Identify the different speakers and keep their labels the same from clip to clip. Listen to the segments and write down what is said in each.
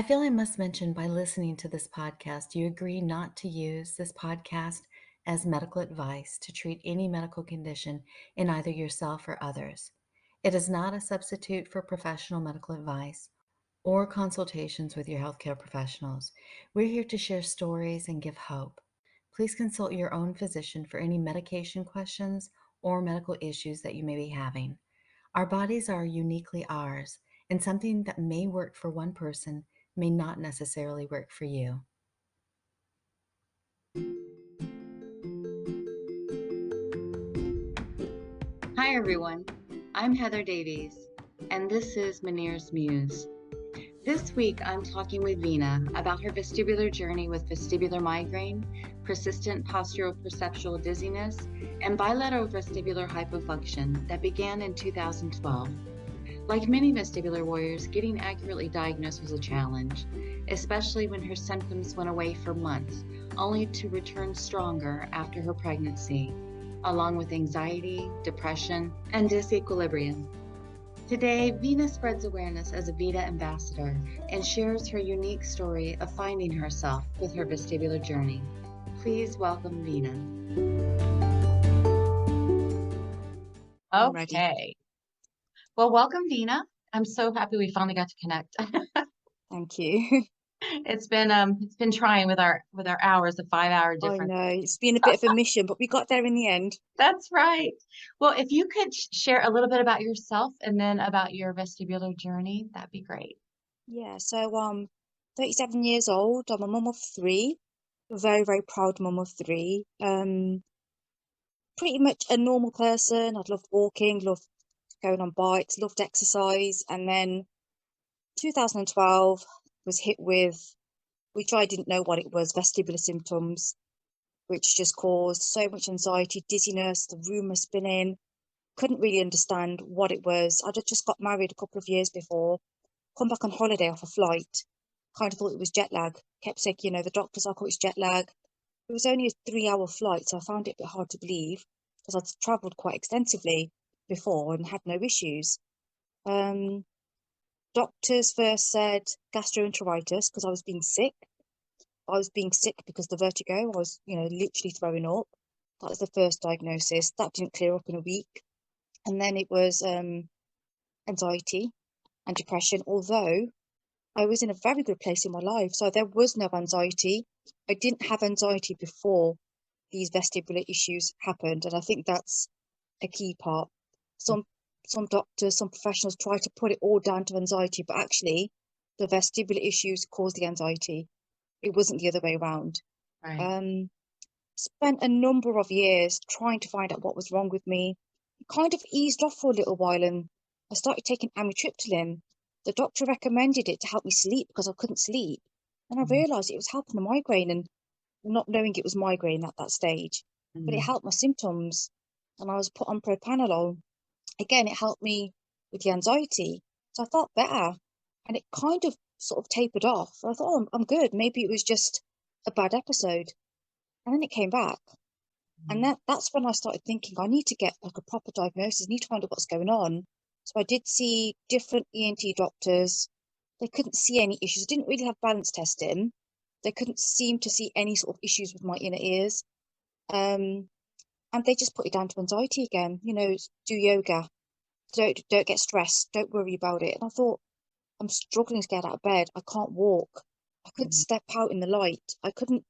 Speaker 1: feel I must mention by listening to this podcast, you agree not to use this podcast as medical advice to treat any medical condition in either yourself or others. It is not a substitute for professional medical advice or consultations with your healthcare professionals. We're here to share stories and give hope. Please consult your own physician for any medication questions or medical issues that you may be having. Our bodies are uniquely ours, and something that may work for one person may not necessarily work for you.
Speaker 2: Hi everyone, I'm Heather Davies, and this is Munir's Muse. This week I'm talking with Veena about her vestibular journey with vestibular migraine, persistent postural perceptual dizziness, and bilateral vestibular hypofunction that began in 2012. Like many vestibular warriors, getting accurately diagnosed was a challenge, especially when her symptoms went away for months, only to return stronger after her pregnancy, along with anxiety, depression, and disequilibrium. Today, Veena spreads awareness as a VeDA Ambassador and shares her unique story of finding herself with her vestibular journey. Please welcome Veena.
Speaker 3: I'm ready.
Speaker 2: Okay. Well, welcome, Veena. I'm so happy we finally got to connect.
Speaker 3: Thank you.
Speaker 2: It's been trying with our hours, the 5-hour
Speaker 3: I
Speaker 2: difference.
Speaker 3: know it's been a bit of a mission, but we got there in the end.
Speaker 2: That's right. Well, if you could share a little bit about yourself and then about your vestibular journey, that'd be great.
Speaker 3: Yeah, so 37 years old. I'm a mum of 3. A very, very proud mum of 3. Pretty much a normal person. I'd loved walking, loved going on bikes, loved exercise, and then 2012 was hit with, which I didn't know what it was, vestibular symptoms, which just caused so much anxiety, dizziness, the room was spinning. Couldn't really understand what it was. I'd just got married a couple of years before, come back on holiday off a flight, kind of thought it was jet lag. Kept saying, the doctors, I thought it was jet lag. It was only a 3-hour flight, so I found it a bit hard to believe because I'd travelled quite extensively before and had no issues. Doctors first said gastroenteritis because I was being sick. I was being sick because the vertigo, I was, literally throwing up. That was the first diagnosis. That didn't clear up in a week. And then it was anxiety and depression, although I was in a very good place in my life. So there was no anxiety. I didn't have anxiety before these vestibular issues happened. And I think that's a key part. Some doctors, some professionals try to put it all down to anxiety, but actually the vestibular issues caused the anxiety. It wasn't the other way around.
Speaker 2: Right.
Speaker 3: Spent a number of years trying to find out what was wrong with me. Kind of eased off for a little while and I started taking amitriptyline. The doctor recommended it to help me sleep because I couldn't sleep. And I realised it was helping the migraine and not knowing it was migraine at that stage. But it helped my symptoms. And I was put on propranolol. Again, it helped me with the anxiety. So I felt better. And it kind of sort of tapered off. I thought, oh, I'm good. Maybe it was just a bad episode. And then it came back. And that's when I started thinking, I need to get like a proper diagnosis, I need to find out what's going on. So I did see different ENT doctors. They couldn't see any issues. I didn't really have balance testing. They couldn't seem to see any sort of issues with my inner ears. And they just put it down to anxiety again. Do yoga. Don't get stressed. Don't worry about it. And I thought, I'm struggling to get out of bed. I can't walk. I couldn't step out in the light. I couldn't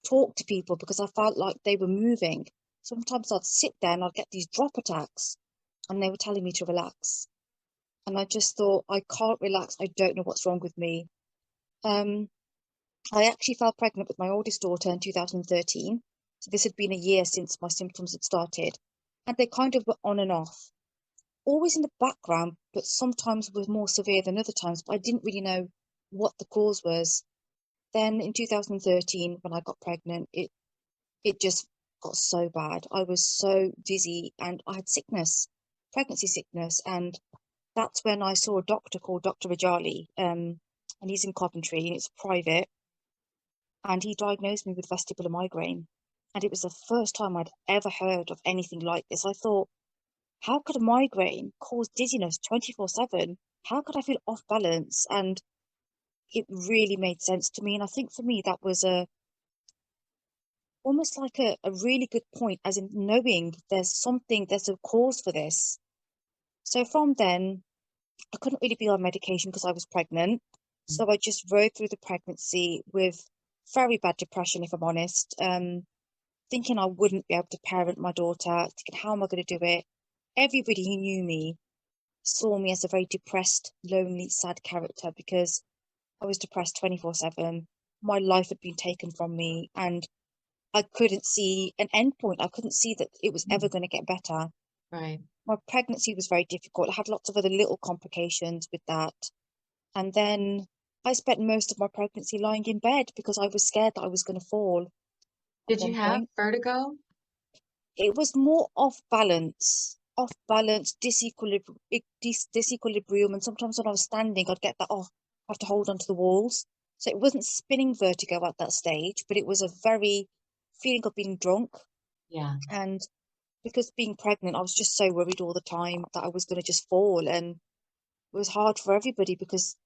Speaker 3: talk to people because I felt like they were moving. Sometimes I'd sit there and I'd get these drop attacks and they were telling me to relax. And I just thought, I can't relax. I don't know what's wrong with me. I actually fell pregnant with my oldest daughter in 2013. So this had been a year since my symptoms had started. And they kind of were on and off. Always in the background, but sometimes were more severe than other times. But I didn't really know what the cause was. Then in 2013, when I got pregnant, it just got so bad. I was so dizzy and I had sickness, pregnancy sickness. And that's when I saw a doctor called Dr. Rajali, and he's in Coventry and it's private. And he diagnosed me with vestibular migraine. And it was the first time I'd ever heard of anything like this. I thought, how could a migraine cause dizziness 24/7? How could I feel off balance? And it really made sense to me. And I think for me, that was almost like a really good point, as in knowing there's a cause for this. So from then, I couldn't really be on medication because I was pregnant. So I just rode through the pregnancy with very bad depression, if I'm honest, thinking I wouldn't be able to parent my daughter, thinking, how am I going to do it? Everybody who knew me saw me as a very depressed, lonely, sad character because I was depressed 24/7. My life had been taken from me and I couldn't see an end point. I couldn't see that it was ever going to get better.
Speaker 2: Right.
Speaker 3: My pregnancy was very difficult. I had lots of other little complications with that. And then I spent most of my pregnancy lying in bed because I was scared that I was going to fall at
Speaker 2: Did you
Speaker 3: one
Speaker 2: have
Speaker 3: point.
Speaker 2: vertigo?
Speaker 3: It was more off balance, disequilibrium. And sometimes when I was standing, I'd get that, oh, I have to hold onto the walls. So it wasn't spinning vertigo at that stage, but it was a very feeling of being drunk.
Speaker 2: Yeah.
Speaker 3: And because being pregnant, I was just so worried all the time that I was going to just fall. And it was hard for everybody because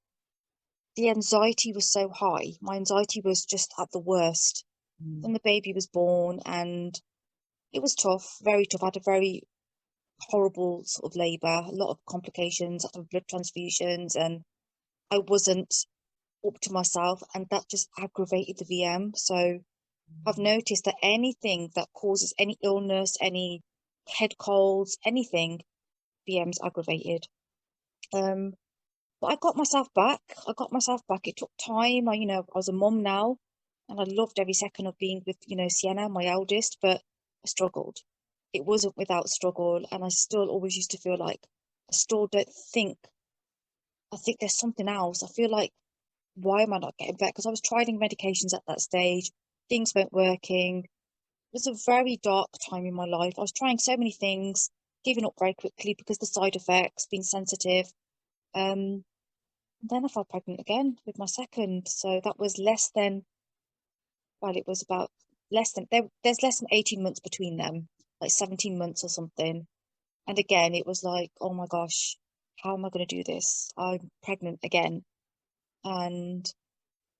Speaker 3: the anxiety was so high. My anxiety was just at the worst. When the baby was born, and it was tough, very tough. I had a very horrible sort of labour, a lot of complications, I had blood transfusions, and I wasn't up to myself, and that just aggravated the VM. So I've noticed that anything that causes any illness, any head colds, anything, VM's aggravated. But I got myself back. I got myself back. It took time. I was a mum now, and I loved every second of being with, Sienna, my eldest, but I struggled. It wasn't without struggle, and I still always used to feel like I still don't think. I think there's something else. I feel like, why am I not getting better? Because I was trying medications at that stage, things weren't working. It was a very dark time in my life. I was trying so many things, giving up very quickly because the side effects, being sensitive. Um, then I fell pregnant again with my second. So that was it was about there's less than 18 months between them, like 17 months or something. And again, it was like, oh my gosh, how am I going to do this? I'm pregnant again. And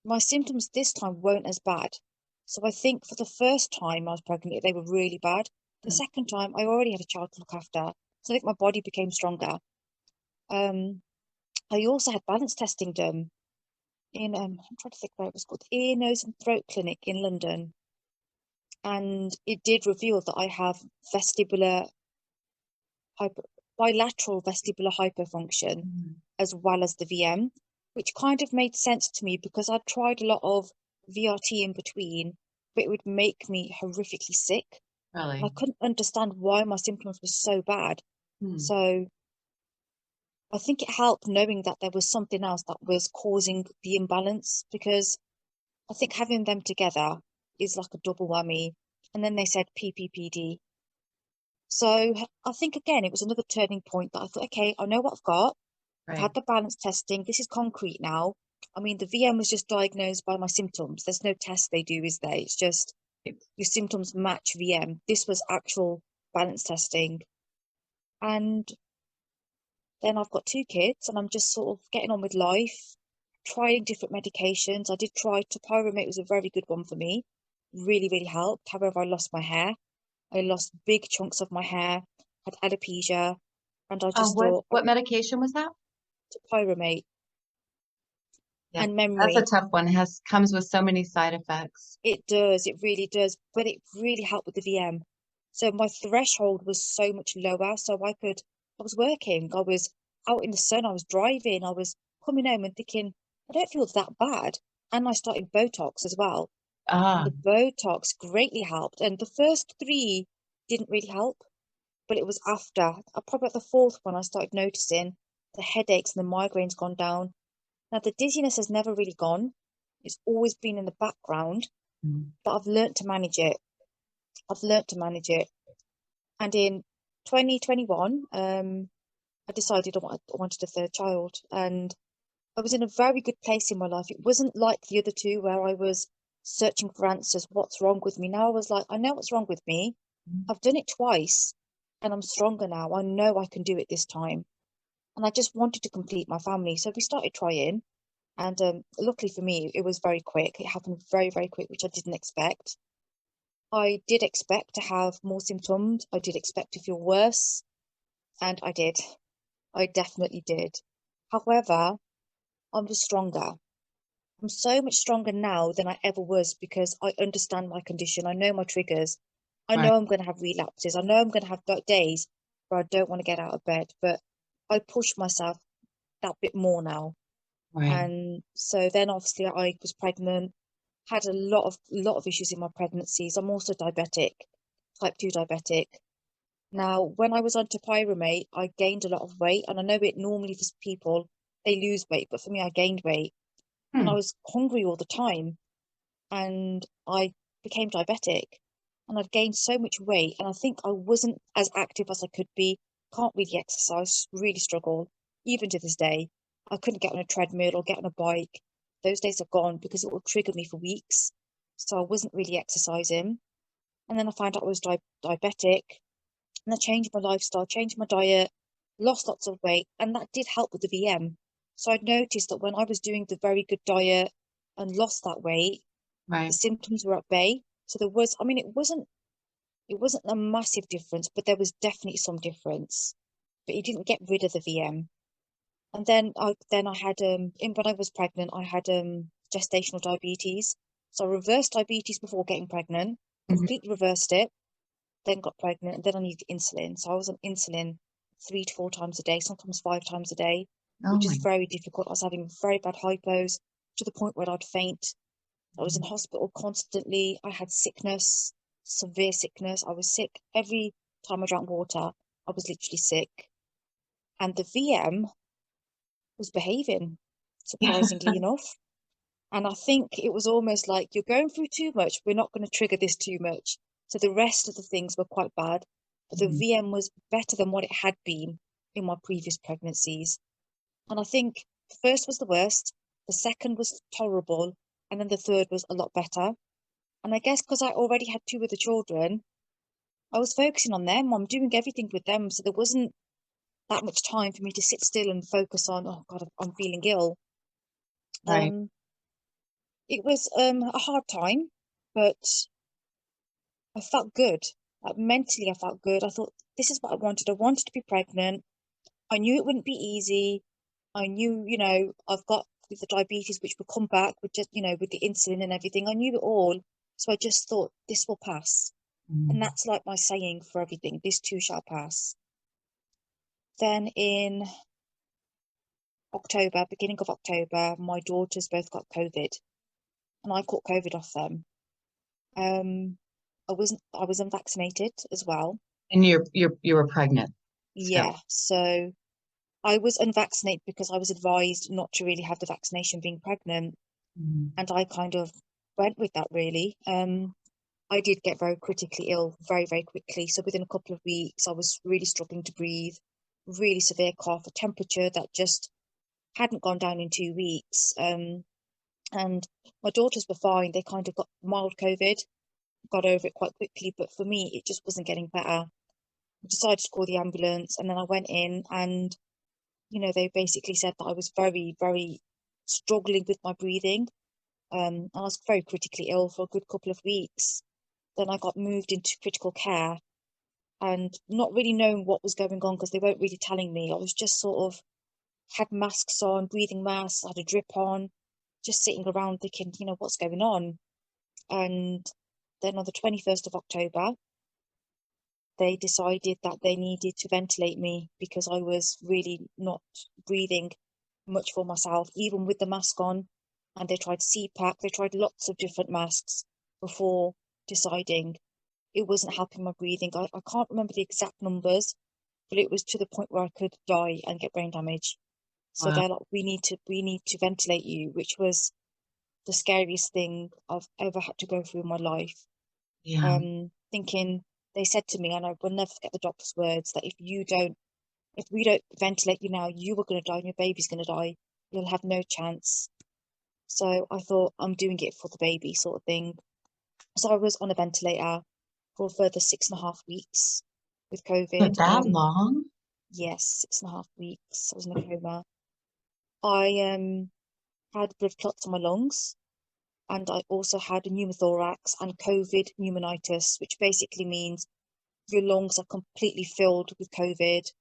Speaker 3: my symptoms this time weren't as bad. So I think for the first time I was pregnant, they were really bad. The second time, I already had a child to look after. So I think my body became stronger. I also had balance testing done in I'm trying to think where it was called, Ear, Nose and Throat Clinic in London, and it did reveal that I have hyper, bilateral vestibular hypofunction as well as the VM, which kind of made sense to me because I'd tried a lot of VRT in between, but it would make me horrifically sick.
Speaker 2: Really?
Speaker 3: And I couldn't understand why my symptoms were so bad. So I think it helped knowing that there was something else that was causing the imbalance, because I think having them together is like a double whammy. And then they said PPPD. So I think, again, it was another turning point that I thought, okay, I know what I've got. I've
Speaker 2: Right.
Speaker 3: had the balance testing. This is concrete now. I mean, the VM was just diagnosed by my symptoms. There's no test they do, is there? It's just your symptoms match VM. This was actual balance testing. And then I've got two kids and I'm just sort of getting on with life, trying different medications. I did try topiramate, was a very good one for me. Really, really helped. However, I lost my hair. I lost big chunks of my hair, had alopecia, and I just thought,
Speaker 2: What medication was that?
Speaker 3: topiramate
Speaker 2: Yeah,
Speaker 3: and
Speaker 2: that's a
Speaker 3: memory.
Speaker 2: tough one. Comes with so many side effects.
Speaker 3: It does, it really does, but it really helped with the VM. So my threshold was so much lower. So I was working, I was out in the sun, I was driving, I was coming home and thinking, I don't feel that bad. And I started Botox as well. And
Speaker 2: Ah,
Speaker 3: the Botox greatly helped. And the first three didn't really help, but it was after, probably at the fourth one, I started noticing the headaches and the migraines gone down. Now, the dizziness has never really gone. It's always been in the background, but I've learnt to manage it. I've learnt to manage it. And in 2021, I decided I wanted a third child. And I was in a very good place in my life. It wasn't like the other two where I was searching for answers. What's wrong with me? Now I was like, I know what's wrong with me. I've done it twice and I'm stronger now. I know I can do it this time. And I just wanted to complete my family. So we started trying. And luckily for me, it was very quick. It happened very, very quick, which I didn't expect. I did expect to have more symptoms. I did expect to feel worse, and I did. I definitely did. However, I'm just stronger. I'm so much stronger now than I ever was because I understand my condition. I know my triggers. I
Speaker 2: Right.
Speaker 3: know I'm going to have relapses. I know I'm going to have days where I don't want to get out of bed, but I push myself that bit more now.
Speaker 2: Right.
Speaker 3: And so then obviously I was pregnant, had a lot of issues in my pregnancies. I'm also diabetic, type 2 diabetic. Now, when I was on Topiramate, I gained a lot of weight, and I know it normally for people they lose weight, but for me, I gained weight, and I
Speaker 2: Hmm.
Speaker 3: was hungry all the time, and I became diabetic, and I'd gained so much weight, and I think I wasn't as active as I could be. Can't really exercise, really struggle, even to this day. I couldn't get on a treadmill or get on a bike. Those days are gone because it will trigger me for weeks. So I wasn't really exercising. And then I found out I was diabetic, and I changed my lifestyle, changed my diet, lost lots of weight, and that did help with the VM. So I noticed that when I was doing the very good diet and lost that weight, the
Speaker 2: Right.
Speaker 3: symptoms were at bay. So there was, I mean, it wasn't a massive difference, but there was definitely some difference. But it didn't get rid of the VM. And then I had when I was pregnant, I had gestational diabetes. So I reversed diabetes before getting pregnant,
Speaker 2: Mhm.
Speaker 3: completely reversed it, then got pregnant, and then I needed insulin. So I was on insulin 3 to 4 times a day, sometimes 5 times a day,
Speaker 2: Oh
Speaker 3: which is
Speaker 2: my.
Speaker 3: very difficult. I was having very bad hypos to the point where I'd faint. I was in hospital constantly. I had sickness, severe sickness. I was sick every time I drank water. I was literally sick. And the VM was behaving, surprisingly enough. And I think it was almost like you're going through too much. We're not going to trigger this too much. So the rest of the things were quite bad, but the
Speaker 2: Mhm.
Speaker 3: VM was better than what it had been in my previous pregnancies. And I think the first was the worst, the second was tolerable, and then the third was a lot better. And I guess because I already had two other children, I was focusing on them. I'm doing everything with them. So there wasn't that much time for me to sit still and focus on, oh God, I'm feeling ill.
Speaker 2: Right.
Speaker 3: Um, it was a hard time, but I felt good. Like mentally, I felt good. I thought, this is what I wanted. I wanted to be pregnant. I knew it wouldn't be easy. I knew, I've got with the diabetes, which would come back with just, with the insulin and everything. I knew it all. So I just thought, this will pass. And
Speaker 2: Mhm.
Speaker 3: that's like my saying for everything, this too shall pass. Then in October, beginning of October, my daughters both got COVID, and I caught COVID off them. Um, I was unvaccinated as well.
Speaker 2: And you were pregnant still.
Speaker 3: Yeah, so I was unvaccinated because I was advised not to really have the vaccination being pregnant,
Speaker 2: Mhm.
Speaker 3: and I kind of went with that really. I did get very critically ill very, very quickly. So within a couple of weeks, I was really struggling to breathe, really severe cough, a temperature that just hadn't gone down in 2 weeks. And my daughters were fine. They kind of got mild COVID, got over it quite quickly. But for me, it just wasn't getting better. I decided to call the ambulance, and then I went in, and they basically said that I was very, very struggling with my breathing. I was very critically ill for a good couple of weeks. Then I got moved into critical care, and not really knowing what was going on because they weren't really telling me. I was just sort of had masks on, breathing masks, had a drip on, just sitting around thinking, what's going on? And then on the 21st of October, they decided that they needed to ventilate me because I was really not breathing much for myself, even with the mask on. And they tried CPAP, they tried lots of different masks before deciding it wasn't helping my breathing. I can't remember the exact numbers, but it was to the point where I could die and get brain damage. So
Speaker 2: Wow.
Speaker 3: they're like, we need to ventilate you, which was the scariest thing I've ever had to go through in my life.
Speaker 2: Yeah.
Speaker 3: Thinking they said to me, and I will never forget the doctor's words, that if we don't ventilate you now, you are going to die and your baby's going to die. You'll have no chance. So I thought, I'm doing it for the baby, sort of thing. So I was on a ventilator for a further 6.5 weeks with
Speaker 2: For
Speaker 3: COVID.
Speaker 2: that long?
Speaker 3: Yes, 6.5 weeks. I was in a coma. I had blood clots on my lungs, and I also had a pneumothorax and COVID pneumonitis, which basically means your lungs are completely filled with COVID.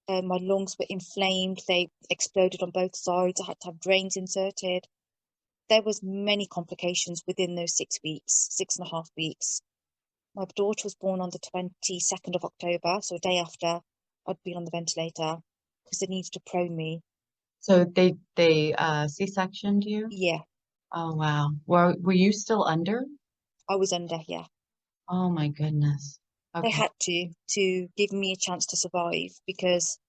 Speaker 3: My lungs were inflamed, they exploded on both sides. I had to have drains inserted. There was many complications within those 6 weeks, 6.5 weeks. My daughter was born on the 22nd of October, so a day after I'd been on the ventilator because they needed to prone me.
Speaker 2: So they C-sectioned you?
Speaker 3: Yeah,
Speaker 2: Oh wow. Were you still under?
Speaker 3: I was under, yeah.
Speaker 2: Oh my goodness.
Speaker 3: They
Speaker 2: Okay.
Speaker 3: had to give me a chance to survive because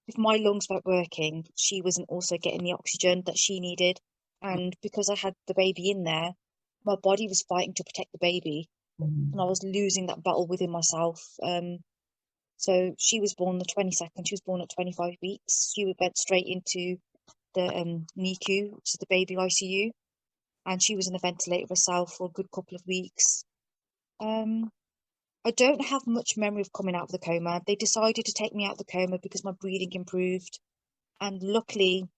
Speaker 3: if my lungs weren't working, she wasn't also getting the oxygen that she needed. And because I had the baby in there, my body was fighting to protect the baby, and I
Speaker 2: Mhm.
Speaker 3: was losing that battle within myself. So she was born the 22nd. She was born at 25 weeks. She went straight into the NICU, which is the baby ICU, and she was in a ventilator herself for a good couple of weeks. Um, I don't have much memory of coming out of the coma. They decided to take me out of the coma because my breathing improved, and luckily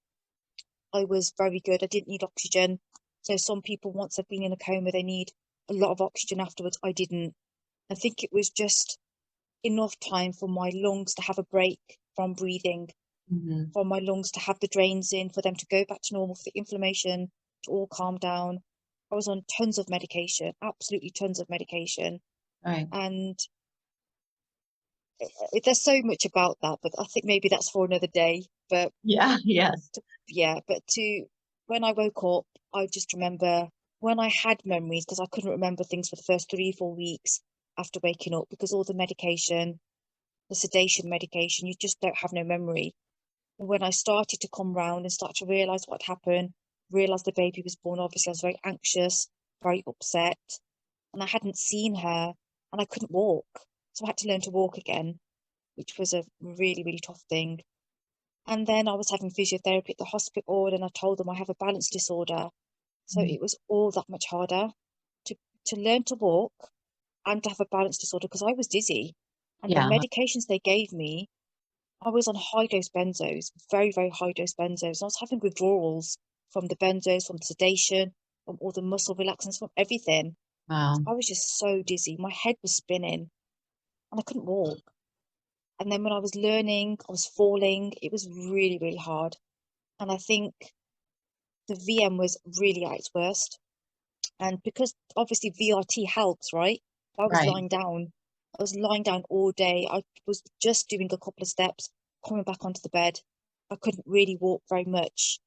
Speaker 3: I was very good. I didn't need oxygen. So some people, once they've been in a coma, they need a lot of oxygen afterwards. I didn't. I think it was just enough time for my lungs to have a break from breathing,
Speaker 2: Mhm.
Speaker 3: for my lungs to have the drains in, for them to go back to normal, for the inflammation to all calm down. I was on tons of medication, absolutely tons of medication.
Speaker 2: Right.
Speaker 3: And there's so much about that, but I think maybe that's for another day. But
Speaker 2: Yeah, yes.
Speaker 3: yeah, but when I woke up, I just remember when I had memories, because I couldn't remember things for the first 3 or 4 weeks after waking up because all the medication, the sedation medication, you just don't have no memory. When I started to come round and start to realise what happened, realise the baby was born, obviously I was very anxious, very upset, and I hadn't seen her and I couldn't walk. So I had to learn to walk again, which was a really, really tough thing. And then I was having physiotherapy at the hospital and I told them I have a balance disorder. So
Speaker 2: Mhm.
Speaker 3: it was all that much harder to, to learn to walk and to have a balance disorder because I was dizzy. And the
Speaker 2: Yeah.
Speaker 3: medications they gave me, I was on high dose benzos, very, very high dose benzos. I was having withdrawals from the benzos, from the sedation, from all the muscle relaxants, from everything.
Speaker 2: Wow.
Speaker 3: I was just so dizzy. My head was spinning and I couldn't walk. And then when I was learning, I was falling. It was really, really hard. And I think the VM was really at its worst. And because obviously VRT helps, right? I was
Speaker 2: Right.
Speaker 3: lying down. I was lying down all day. I was just doing a couple of steps, coming back onto the bed. I couldn't really walk very much.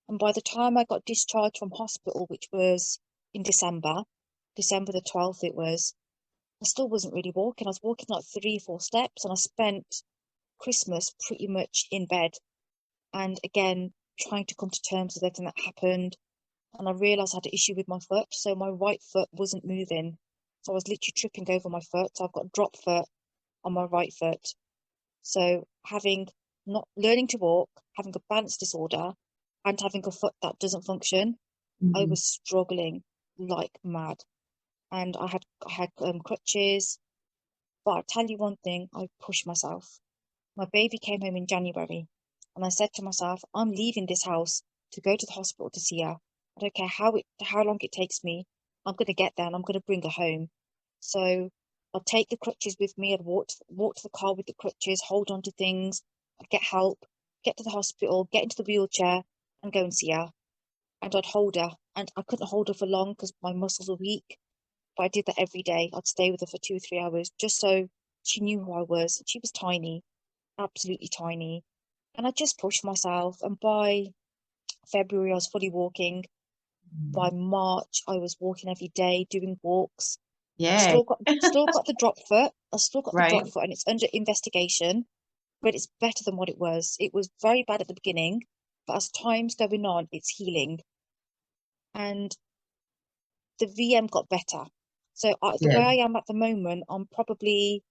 Speaker 3: And by the time I got discharged from hospital, which was in December, December the 12th, it was, I still wasn't really walking. I was walking like 3 or 4 steps, and I spent Christmas pretty much in bed. And again, trying to come to terms with everything that happened. And I realised I had an issue with my foot. So my right foot wasn't moving. So I was literally tripping over my foot. So I've got a drop foot on my right foot. So having not learning to walk, having a balance disorder, and having a foot that doesn't function, I
Speaker 2: Mhm.
Speaker 3: was struggling like mad. And I had crutches. But I tell you one thing, I pushed myself. My baby came home in January, and I said to myself, I'm leaving this house to go to the hospital to see her. I don't care how long it takes me. I'm going to get there and I'm going to bring her home. So I'd take the crutches with me. I'd walk to the car with the crutches, hold on to things, I'd get help, get to the hospital, get into the wheelchair, and go and see her. And I'd hold her, and I couldn't hold her for long because my muscles were weak. But I did that every day. I'd stay with her for 2 or 3 hours just so she knew who I was. She was tiny, absolutely tiny. And I just pushed myself. And by February, I was fully walking. By
Speaker 2: Mhm.
Speaker 3: March, I was walking every day, doing walks. I
Speaker 2: Yay.
Speaker 3: still got the drop foot. I still got the
Speaker 2: Right.
Speaker 3: drop foot, and it's under investigation, but it's better than what it was. It was very bad at the beginning, but as time's going on, it's healing. And the VM got better. So the way I
Speaker 2: Good.
Speaker 3: am at the moment, I'm probably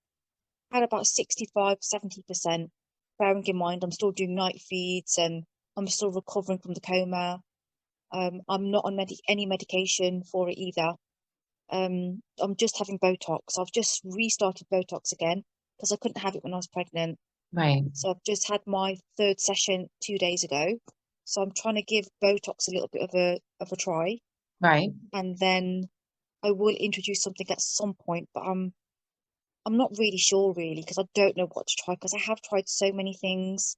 Speaker 3: at about 65, 70%, bearing in mind I'm still doing night feeds and I'm still recovering from the coma. I'm not on any medication for it either. I'm just having Botox. I've just restarted Botox again because I couldn't have it when I was pregnant.
Speaker 2: Right.
Speaker 3: So I've just had my third session 2 days ago. So I'm trying to give Botox a little bit of a try,
Speaker 2: Right.
Speaker 3: and then I will introduce something at some point, but I'm not really sure really because I don't know what to try because I have tried so many things,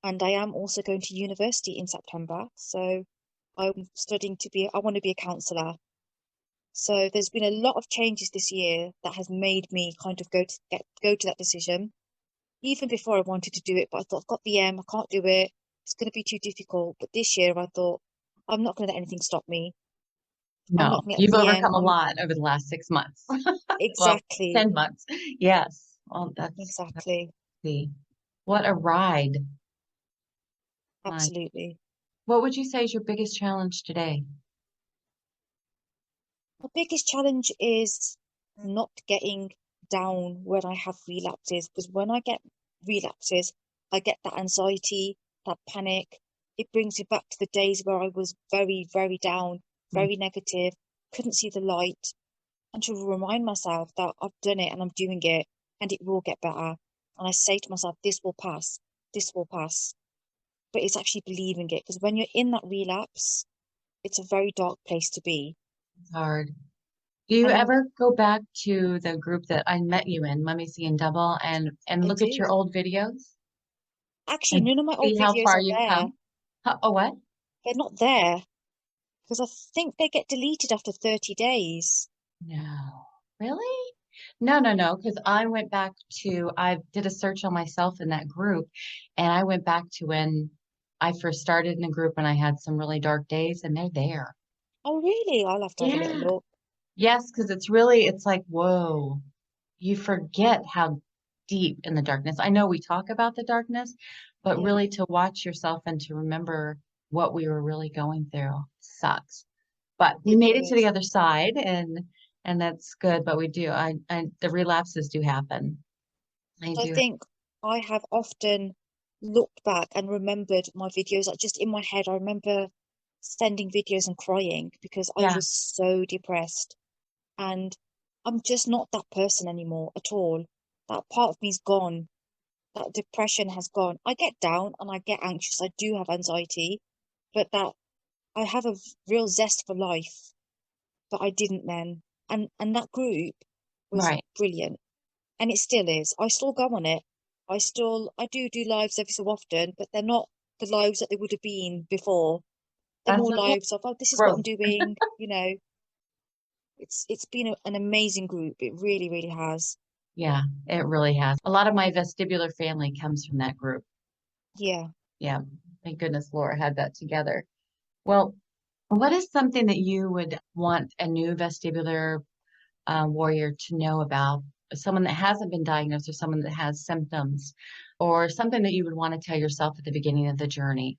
Speaker 3: and I am also going to university in September. So I'm studying I want to be a counselor. So there's been a lot of changes this year that has made me kind of go to that decision. Even before I wanted to do it, but I thought I've got VM, I can't do it. It's going to be too difficult. But this year I thought I'm not going to let anything stop me. I'm
Speaker 2: No,
Speaker 3: not going to let
Speaker 2: you've
Speaker 3: VM.
Speaker 2: overcome a lot over the last 6 months. Well,
Speaker 3: Exactly,
Speaker 2: 10 months. Yes. Well, that's
Speaker 3: exactly,
Speaker 2: the what a ride. My,
Speaker 3: absolutely.
Speaker 2: what would you say is your biggest challenge today?
Speaker 3: The biggest challenge is not getting down when I have relapses, because when I get relapses, I get that anxiety, that panic. It brings me back to the days where I was very, very down,
Speaker 2: Mm,
Speaker 3: very negative, couldn't see the light, and to remind myself that I've done it and I'm doing it and it will get better. And I say to myself, this will pass, this will pass. But it's actually believing it, because when you're in that relapse, it's a very dark place to be.
Speaker 2: it's hard. Do you
Speaker 3: And
Speaker 2: ever go back to the group that I met you in, Mummy See and Double, and
Speaker 3: I
Speaker 2: look at your
Speaker 3: do.
Speaker 2: old videos
Speaker 3: Actually,
Speaker 2: and
Speaker 3: none of my old
Speaker 2: see how
Speaker 3: videos
Speaker 2: far
Speaker 3: are
Speaker 2: you've
Speaker 3: there.
Speaker 2: come? Oh, what?
Speaker 3: They're not there because I think they get deleted after 30 days.
Speaker 2: No. Really? No, no, no, because I did a search on myself in that group, and I went back to when I first started in the group and I had some really dark days, and they're there.
Speaker 3: Oh, really? I'll have to have a little
Speaker 2: Yeah.
Speaker 3: look.
Speaker 2: Yes, because it's like, whoa, you forget how deep in the darkness. I know we talk about the darkness, but
Speaker 3: Yeah,
Speaker 2: really to watch yourself and to remember what we were really going through sucks. But we
Speaker 3: it
Speaker 2: made it to the
Speaker 3: does.
Speaker 2: other side, and that's good. But we do, I the relapses do happen. I
Speaker 3: I
Speaker 2: do.
Speaker 3: think I have often looked back and remembered my videos, like just in my head. I remember sending videos and crying because I
Speaker 2: Yeah,
Speaker 3: was so depressed. And I'm just not that person anymore at all. That part of me's gone. That depression has gone. I get down and I get anxious. I do have anxiety, but that I have a real zest for life, but I didn't then. And that group was
Speaker 2: right.
Speaker 3: brilliant, and it still is. I still go on it. I do lives every so often, but they're not the lives that they would have been before. They're
Speaker 2: That's
Speaker 3: more
Speaker 2: okay.
Speaker 3: lives of, oh, this is what I'm
Speaker 2: Growth.
Speaker 3: doing. It's been an amazing group. It really, really has.
Speaker 2: Yeah, it really has. A lot of my vestibular family comes from that group.
Speaker 3: Yeah.
Speaker 2: Yeah, thank goodness Laura had that together. Well, what is something that you would want a new vestibular warrior to know about? Someone that hasn't been diagnosed or someone that has symptoms, or something that you would want to tell yourself at the beginning of the journey?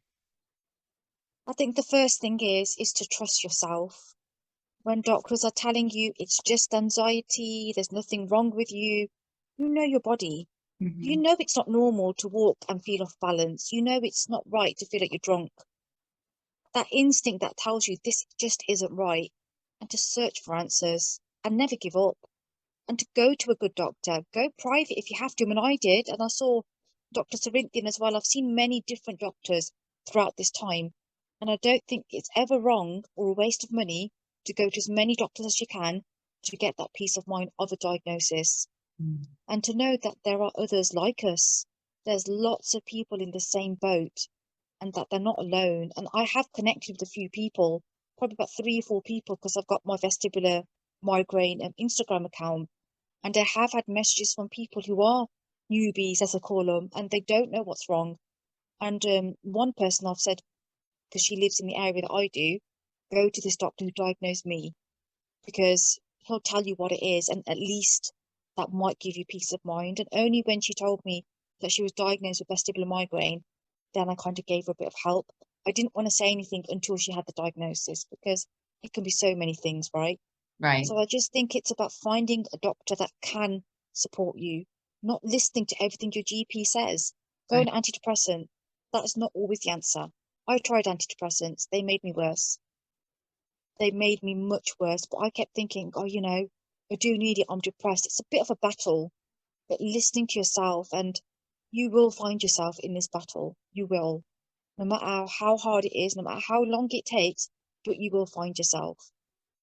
Speaker 3: I think the first thing is to trust yourself. When doctors are telling you it's just anxiety, there's nothing wrong with you, you know your body. You
Speaker 2: Hmm.
Speaker 3: know it's not normal to walk and feel off balance. You know it's not right to feel like you're drunk. That instinct that tells you this just isn't right. And to search for answers and never give up. And to go to a good doctor. Go private if you have to. I mean, I did, and I saw Dr. Cerinthian as well. I've seen many different doctors throughout this time. And I don't think it's ever wrong or a waste of money to go to as many doctors as you can to get that peace of mind of a diagnosis. And to know that there are others like us. There's lots of people in the same boat and that they're not alone. And I have connected with a few people, probably about 3 or 4 people, because I've got my vestibular migraine Instagram account. And I have had messages from people who are newbies, as I call them, and they don't know what's wrong. And one person I've said, because she lives in the area that I do, go to this doctor who diagnosed me, because he'll tell you what it is, and at least that might give you peace of mind. And only when she told me that she was diagnosed with vestibular migraine, then I kind of gave her a bit of help. I didn't want to say anything until she had the diagnosis because it can be so many things, right?
Speaker 2: Right,
Speaker 3: So I just think it's about finding a doctor that can support you, not listening to everything your GP says. Go on
Speaker 2: right.
Speaker 3: antidepressant. That is not always the answer. I tried antidepressants. They made me worse. They made me much worse. But I kept thinking, oh, I do need it. I'm depressed. It's a bit of a battle, but listening to yourself, and you will find yourself in this battle. You will. No matter how hard it is, no matter how long it takes, but you will find yourself.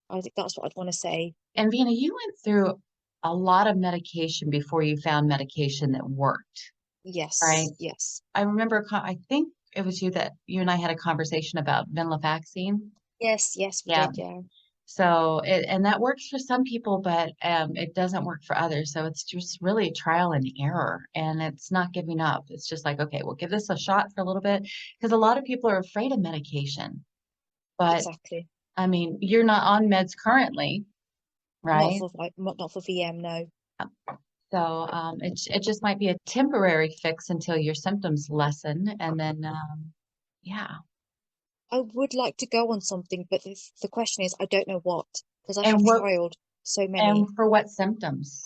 Speaker 3: I think that's what I'd want to say.
Speaker 2: And Veena, you went through a lot of medication before you found medication that worked, right?
Speaker 3: Yes, yes.
Speaker 2: I remember, I think it was you and I had a conversation about venlafaxine.
Speaker 3: Yes, yes, we
Speaker 2: Yeah.
Speaker 3: did, yeah.
Speaker 2: So and that works for some people, but it doesn't work for others. So it's just really trial and error, and it's not giving up. It's just like, okay, we'll give this a shot for a little bit because a lot of people are afraid of medication. But
Speaker 3: Exactly.
Speaker 2: I mean, you're not on meds currently,
Speaker 3: Not
Speaker 2: right?
Speaker 3: for like not for VM, no.
Speaker 2: So it just might be a temporary fix until your symptoms lessen, and then yeah.
Speaker 3: I would like to go on something, but the question is, I don't know what, because I have
Speaker 2: And what
Speaker 3: trialed so
Speaker 2: and
Speaker 3: many.
Speaker 2: for what symptoms?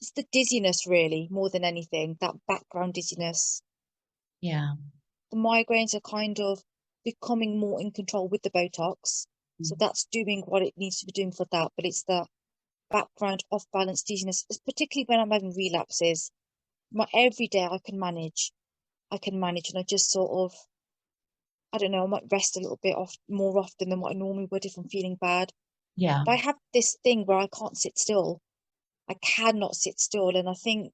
Speaker 3: It's the dizziness, really, more than anything, that background dizziness.
Speaker 2: Yeah.
Speaker 3: The migraines are kind of becoming more in control with the Botox. So that's doing what it needs to be doing for that. But it's the background off balance dizziness, particularly when I'm having relapses. My every day I can manage. I can manage, and I just sort of, I don't know, I might rest a little bit off more often than what I normally would if I'm feeling bad.
Speaker 2: Yeah.
Speaker 3: But I have this thing where I can't sit still. I cannot sit still. And I think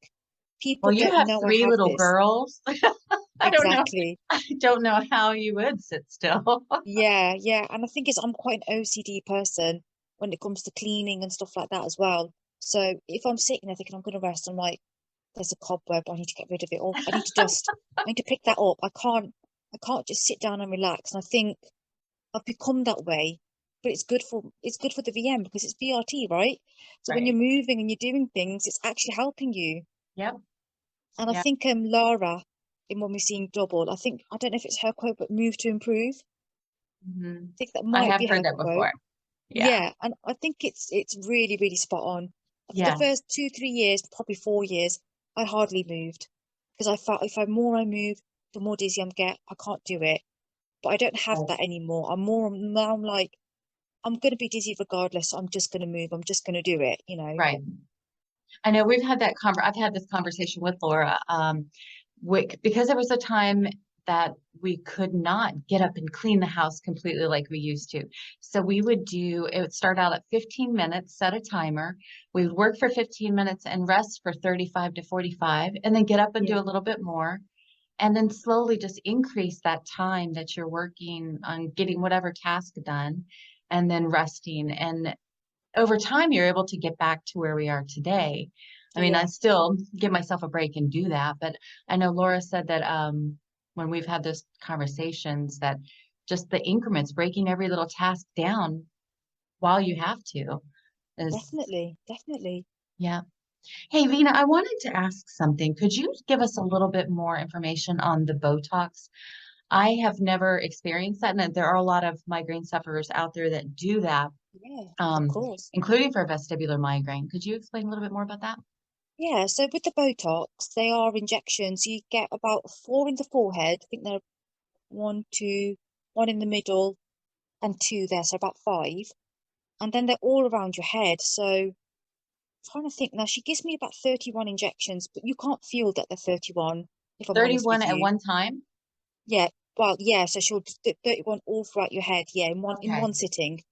Speaker 2: Well,
Speaker 3: people
Speaker 2: you
Speaker 3: don't
Speaker 2: have
Speaker 3: know I
Speaker 2: three
Speaker 3: have
Speaker 2: little
Speaker 3: this.
Speaker 2: girls. I don't know.
Speaker 3: Exactly.
Speaker 2: I don't know how you would sit still.
Speaker 3: Yeah, yeah. And I think it's I'm quite an OCD person when it comes to cleaning and stuff like that as well. So if I'm sitting there thinking I'm gonna rest, I'm like, there's a cobweb, I need to get rid of it, or I need to dust. I need to pick that up. I can't just sit down and relax. And I think I've become that way. But it's good for the VM because it's VRT, right? So when you're
Speaker 2: Right.
Speaker 3: moving and you're doing things, it's actually helping you.
Speaker 2: Yep.
Speaker 3: And I
Speaker 2: Yeah.
Speaker 3: think Lara in When We Seen Double, I don't know if it's her quote, but move to improve.
Speaker 2: Hmm.
Speaker 3: I think that
Speaker 2: I
Speaker 3: might
Speaker 2: have
Speaker 3: be
Speaker 2: heard
Speaker 3: her
Speaker 2: that
Speaker 3: quote.
Speaker 2: before. Yeah.
Speaker 3: Yeah, and I think it's really, really spot on. For the
Speaker 2: Yeah.
Speaker 3: first 2, 3 years, probably 4 years, I hardly moved because I felt if I more I move, the more dizzy I'm get. I can't do it. But I don't have
Speaker 2: Right.
Speaker 3: that anymore. I'm more now. I'm like I'm gonna be dizzy regardless. So I'm just gonna move. I'm just gonna do it.
Speaker 2: Right. I know we've had that I've had this conversation with Laura. Because there was a time that we could not get up and clean the house completely like we used to. So it would start out at 15 minutes, set a timer. We would work for 15 minutes and rest for 35 to 45, and then get up and do
Speaker 3: Yeah,
Speaker 2: a little bit more. And then slowly just increase that time that you're working on getting whatever task done and then resting. And over time, you're able to get back to where we are today. I mean, I
Speaker 3: yeah,
Speaker 2: still give myself a break and do that, but I know Laura said that when we've had those conversations, that just the increments, breaking every little task down while you have to is,
Speaker 3: definitely, definitely.
Speaker 2: yeah. Hey, Veena, I wanted to ask something. Could you give us a little bit more information on the Botox? I have never experienced that, and there are a lot of migraine sufferers out there that do that,
Speaker 3: Yeah, of
Speaker 2: um,
Speaker 3: course.
Speaker 2: including for vestibular migraine. Could you explain a little bit more about that?
Speaker 3: Yeah, so with the Botox, they are injections. You get about four in the forehead. I think there are one, two, one in the middle, and two there, so about five. And then they're all around your head. So I'm trying to think now, she gives me about 31 injections, but you can't feel that they're 31, if I'm honest
Speaker 2: 31
Speaker 3: with
Speaker 2: at
Speaker 3: you.
Speaker 2: one time?
Speaker 3: Yeah, well, yeah, so she'll do 31 all throughout your head, yeah, in
Speaker 2: Okay.
Speaker 3: one sitting.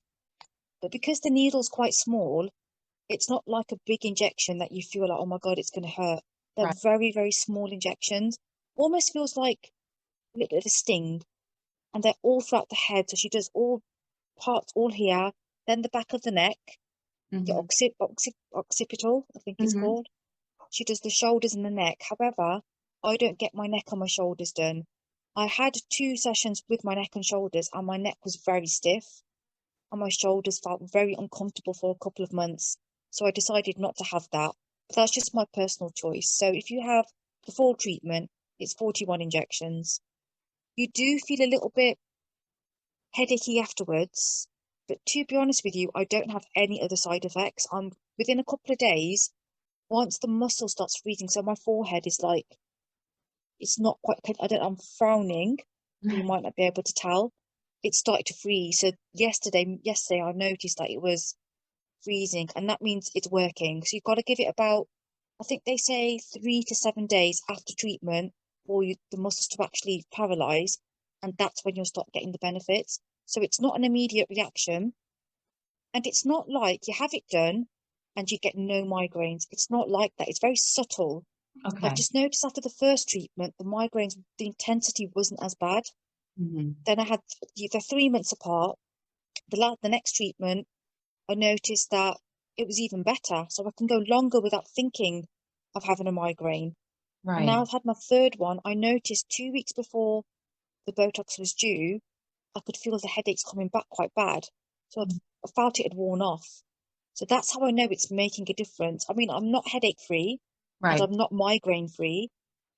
Speaker 3: But because the needle's quite small, it's not like a big injection that you feel like, oh my God, it's going to hurt. They're
Speaker 2: Right.
Speaker 3: very, very small injections. Almost feels like a little bit of a sting. And they're all throughout the head. So she does all parts, all here, then the back of the neck, the
Speaker 2: Hmm.
Speaker 3: occipital, I think it's
Speaker 2: Hmm.
Speaker 3: called. She does the shoulders and the neck. However, I don't get my neck and my shoulders done. I had 2 sessions with my neck and shoulders, and my neck was very stiff, and my shoulders felt very uncomfortable for a couple of months. So I decided not to have that. But that's just my personal choice. So if you have the full treatment, it's 41 injections. You do feel a little bit headachy afterwards, but to be honest with you, I don't have any other side effects. I'm within a couple of days, once the muscle starts freezing, so my forehead is like it's not quite I'm frowning, you might not be able to tell. It started to freeze. So yesterday I noticed that it was freezing, and that means it's working. So you've got to give it about, I think they say 3 to 7 days after treatment for the muscles to actually paralyze. and that's when you'll start getting the benefits. So it's not an immediate reaction, and it's not like you have it done and you get no migraines. It's not like that. It's very subtle. I've
Speaker 2: Okay.
Speaker 3: just noticed after the first treatment, the migraines, the intensity wasn't as bad. Then I had, they're 3 months apart. The next treatment, I noticed that it was even better. So I can go longer without thinking of having a migraine. And
Speaker 2: Right.
Speaker 3: now I've had my third one. I noticed 2 weeks before the Botox was due, I could feel the headaches coming back quite bad. So I felt it had worn off. So that's how I know it's making a difference. I mean, I'm not headache free and
Speaker 2: Right.
Speaker 3: I'm not migraine free.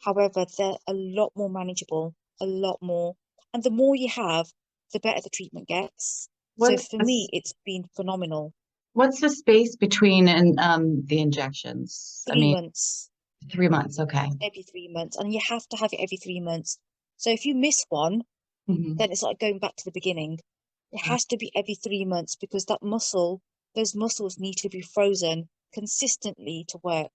Speaker 3: However, they're a lot more manageable, a lot more. And the more you have, the better the treatment gets. So
Speaker 2: What's
Speaker 3: for
Speaker 2: the
Speaker 3: me, it's been phenomenal.
Speaker 2: what's the space between and the injections? I
Speaker 3: Three
Speaker 2: mean,
Speaker 3: months,
Speaker 2: 3 months. Okay.
Speaker 3: every 3 months. And you have to have it every 3 months. So if you miss one,
Speaker 2: Hmm.
Speaker 3: then it's like going back to the beginning. It
Speaker 2: Right.
Speaker 3: has to be every 3 months because those muscles need to be frozen consistently to work.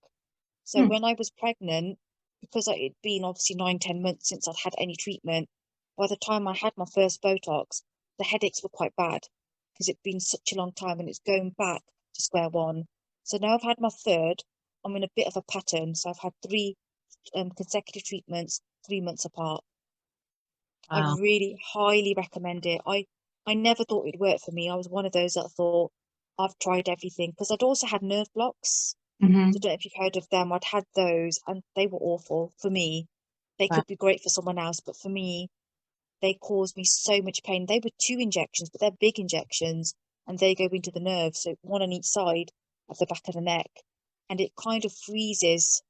Speaker 3: So
Speaker 2: Hmm.
Speaker 3: when I was pregnant, because it'd been obviously 9, 10 months since I'd had any treatment, by the time I had my first Botox, the headaches were quite bad because it'd been such a long time and it's going back to square one. So now I've had my third, I'm in a bit of a pattern. So I've had three consecutive treatments, 3 months apart. I
Speaker 2: Wow.
Speaker 3: really highly recommend it. I never thought it'd work for me. I was one of those that thought I've tried everything because I'd also had nerve blocks. So I
Speaker 2: Hmm.
Speaker 3: don't know if you've heard of them. I'd had those and they were awful for me. They
Speaker 2: Wow.
Speaker 3: could be great for someone else, but for me, they caused me so much pain. They were 2 injections, but they're big injections and they go into the nerve. So one on each side of the back of the neck. And it kind of freezes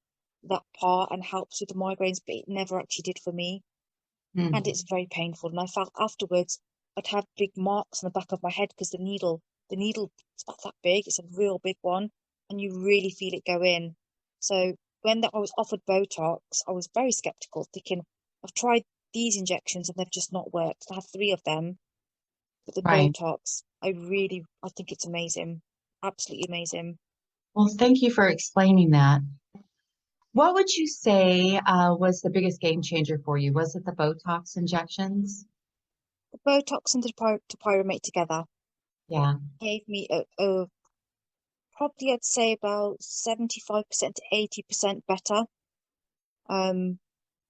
Speaker 3: that part and helps with the migraines, but it never actually did for me. And
Speaker 2: Hmm.
Speaker 3: it's very painful. And I felt afterwards I'd have big marks on the back of my head because the needle is about that big. It's a real big one, and you really feel it go in. So when I was offered Botox, I was very skeptical, thinking I've tried these injections and they've just not worked. I have three of them, but the
Speaker 2: Right.
Speaker 3: Botox, I think it's amazing, absolutely amazing.
Speaker 2: Well, thank you for explaining that. What would you say was the biggest game changer for you? Was it the Botox injections?
Speaker 3: The Botox and the topiramate together
Speaker 2: Yeah.
Speaker 3: gave me a probably I'd say about 75% to 80% better. Um,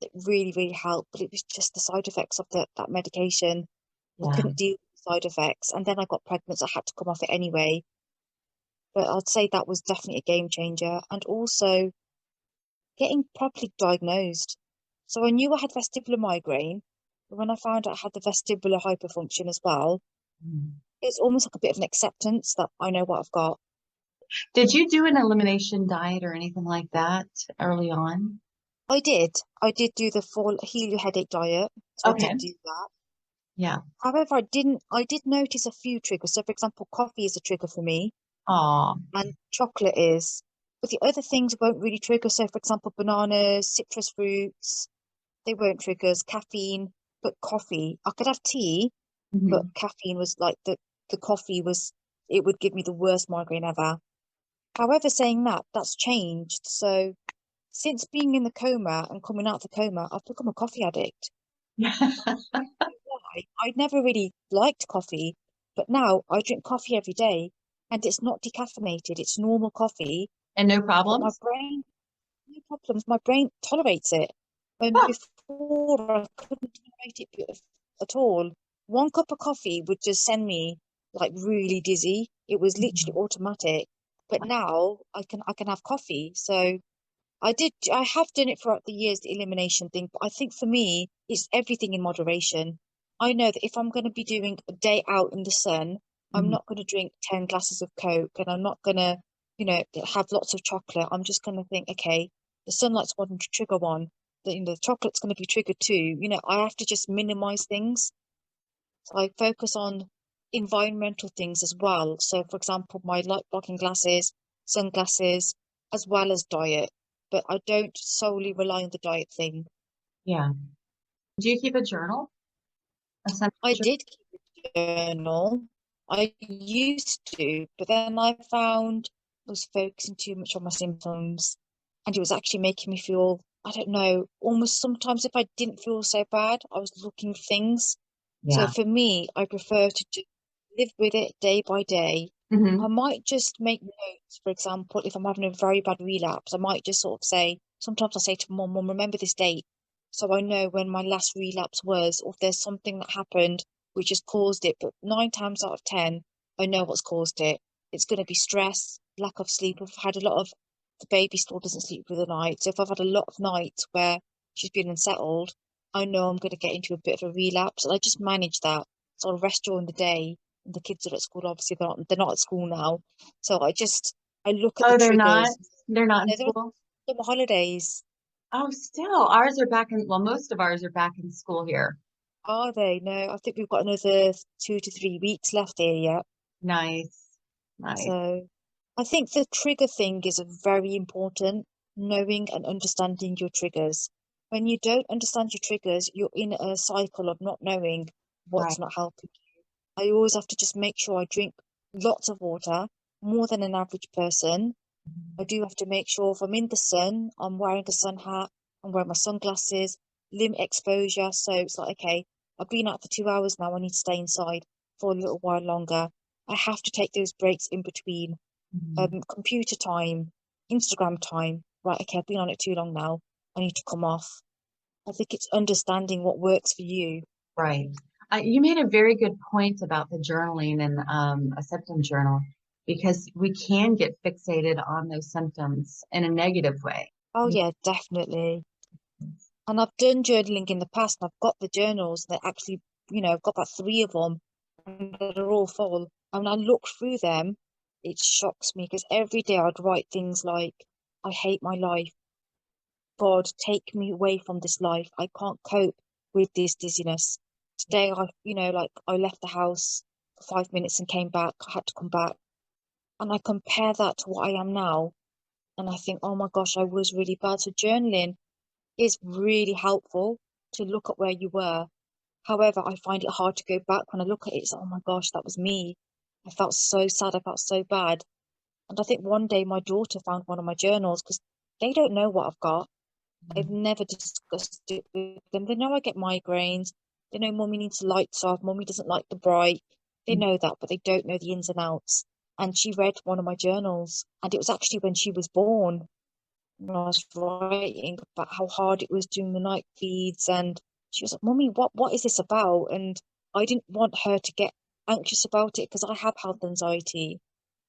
Speaker 3: it really, really helped, but it was just the side effects of that medication. I
Speaker 2: Yeah.
Speaker 3: couldn't deal with the side effects, and then I got pregnant, so I had to come off it anyway. But I'd say that was definitely a game changer, and also getting properly diagnosed. So I knew I had vestibular migraine, but when I found out I had the vestibular hyperfunction as well,
Speaker 2: Mhm.
Speaker 3: it's almost like a bit of an acceptance that I know what I've got.
Speaker 2: Did you do an elimination diet or anything like that early on?
Speaker 3: I did do the full heal your headache diet, so I did
Speaker 2: Okay.
Speaker 3: do that.
Speaker 2: Yeah.
Speaker 3: However, I did notice a few triggers. So, for example, coffee is a trigger for me,
Speaker 2: Oh.
Speaker 3: and chocolate is. But the other things won't really trigger. So, for example, bananas, citrus fruits, they weren't triggers. Caffeine, but coffee. I could have tea, but
Speaker 2: Mhm.
Speaker 3: caffeine was like the coffee was, it would give me the worst migraine ever. However, saying that, that's changed. So, since being in the coma and coming out of the coma, I've become a coffee addict. I don't know why. I never really liked coffee, but now I drink coffee every day and it's not decaffeinated, it's normal coffee,
Speaker 2: And no
Speaker 3: but my
Speaker 2: problems?
Speaker 3: brain, no problems, my brain tolerates it. When
Speaker 2: Huh.
Speaker 3: before I couldn't tolerate it at all. One cup of coffee would just send me like really dizzy. It was literally
Speaker 2: Mhm.
Speaker 3: automatic. But now I can have coffee. So I have done it throughout the years, the elimination thing, but I think for me, it's everything in moderation. I know that if I'm going to be doing a day out in the sun, I'm
Speaker 2: Mhm.
Speaker 3: not going to drink 10 glasses of Coke and I'm not going to, have lots of chocolate. I'm just going to think, okay, the sunlight's one to trigger one, the chocolate's going to be triggered too. I have to just minimize things. So I focus on environmental things as well. So, for example, my light blocking glasses, sunglasses, as well as diet. But I don't solely rely on the diet thing.
Speaker 2: Yeah. Do you keep a journal? A
Speaker 3: I
Speaker 2: symptom
Speaker 3: did keep a journal. I used to, but then I found I was focusing too much on my symptoms, and it was actually making me feel I don't know, almost sometimes if I didn't feel so bad, I was looking for things. So
Speaker 2: Yeah.
Speaker 3: for me, I prefer to just live with it day by day. I
Speaker 2: Hmm.
Speaker 3: might just make notes, for example, if I'm having a very bad relapse, I might just sort of say, sometimes I say to Mum, remember this date. So I know when my last relapse was, or if there's something that happened which has caused it. But 9 times out of 10, I know what's caused it. It's going to be stress, lack of sleep. I've had a lot of, the baby still doesn't sleep through the night. So if I've had a lot of nights where she's been unsettled, I know I'm going to get into a bit of a relapse. And I just manage that. So I'll rest during the day. And the kids are at school, obviously they're not at school now. So I look at the
Speaker 2: Oh, they're not.
Speaker 3: triggers.
Speaker 2: They're not in
Speaker 3: No, they're on
Speaker 2: school.
Speaker 3: summer holidays,
Speaker 2: Oh, still, ours are back in. Well, most of ours are back in school here.
Speaker 3: are they? No, I think we've got another 2 to 3 weeks left here yet.
Speaker 2: Nice, nice.
Speaker 3: So I think the trigger thing is a very important, knowing and understanding your triggers. When you don't understand your triggers, you're in a cycle of not knowing
Speaker 2: Right.
Speaker 3: what's not helping. I always have to just make sure I drink lots of water, more than an average person. I do have to make sure if I'm in the sun, I'm wearing a sun hat, I'm wearing my sunglasses, limit exposure. So it's like, okay, I've been out for 2 hours now, I need to stay inside for a little while longer. I have to take those breaks in between.
Speaker 2: Mhm.
Speaker 3: Computer time, Instagram time. Right, okay, I've been on it too long now. I need to come off. I think it's understanding what works for you.
Speaker 2: Right. You made a very good point about the journaling and a symptom journal because we can get fixated on those symptoms in a negative way.
Speaker 3: Oh yeah, definitely. And I've done journaling in the past, and I've got the journals that actually, I've got about three of them, and they're all full. And when I look through them, it shocks me because every day I'd write things like, I hate my life. God, take me away from this life. I can't cope with this dizziness. Today, like I left the house for 5 minutes and came back. I had to come back. And I compare that to what I am now. And I think, oh my gosh, I was really bad. So journaling is really helpful to look at where you were. However, I find it hard to go back when I look at it. It's, oh my gosh, that was me. I felt so sad. I felt so bad. And I think one day my daughter found one of my journals because they don't know what I've got. I've never discussed it with them. They know I get migraines. They know Mummy needs the lights off. Mummy doesn't like the bright. They know that, but they don't know the ins and outs. And she read one of my journals, and it was actually when she was born. And I was writing about how hard it was doing the night feeds, and she was like, "Mummy, what is this about?" And I didn't want her to get anxious about it because I have health anxiety.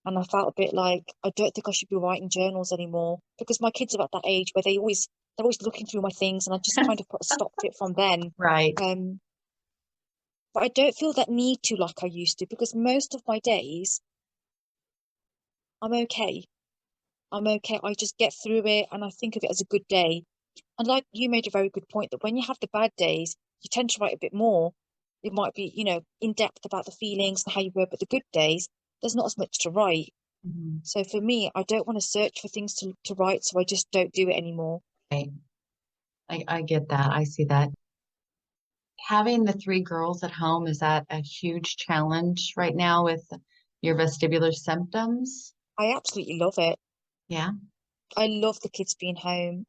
Speaker 3: And I felt a bit like I don't think I should be writing journals anymore because my kids are at that age where they're always looking through my things, and I just kind of put a stop to it from then.
Speaker 2: Right.
Speaker 3: Um, but I don't feel that need to like I used to because most of my days I'm okay. I'm okay. I just get through it and I think of it as a good day. And like you made a very good point that when you have the bad days, you tend to write a bit more. It might be, in depth about the feelings and how you were, but the good days, there's not as much to write.
Speaker 2: Mhm.
Speaker 3: So for me, I don't want to search for things to write, so I just don't do it anymore.
Speaker 2: Right. I get that. I see that. Having the three girls at home, is that a huge challenge right now with your vestibular symptoms?
Speaker 3: I absolutely love it.
Speaker 2: Yeah.
Speaker 3: I love the kids being home.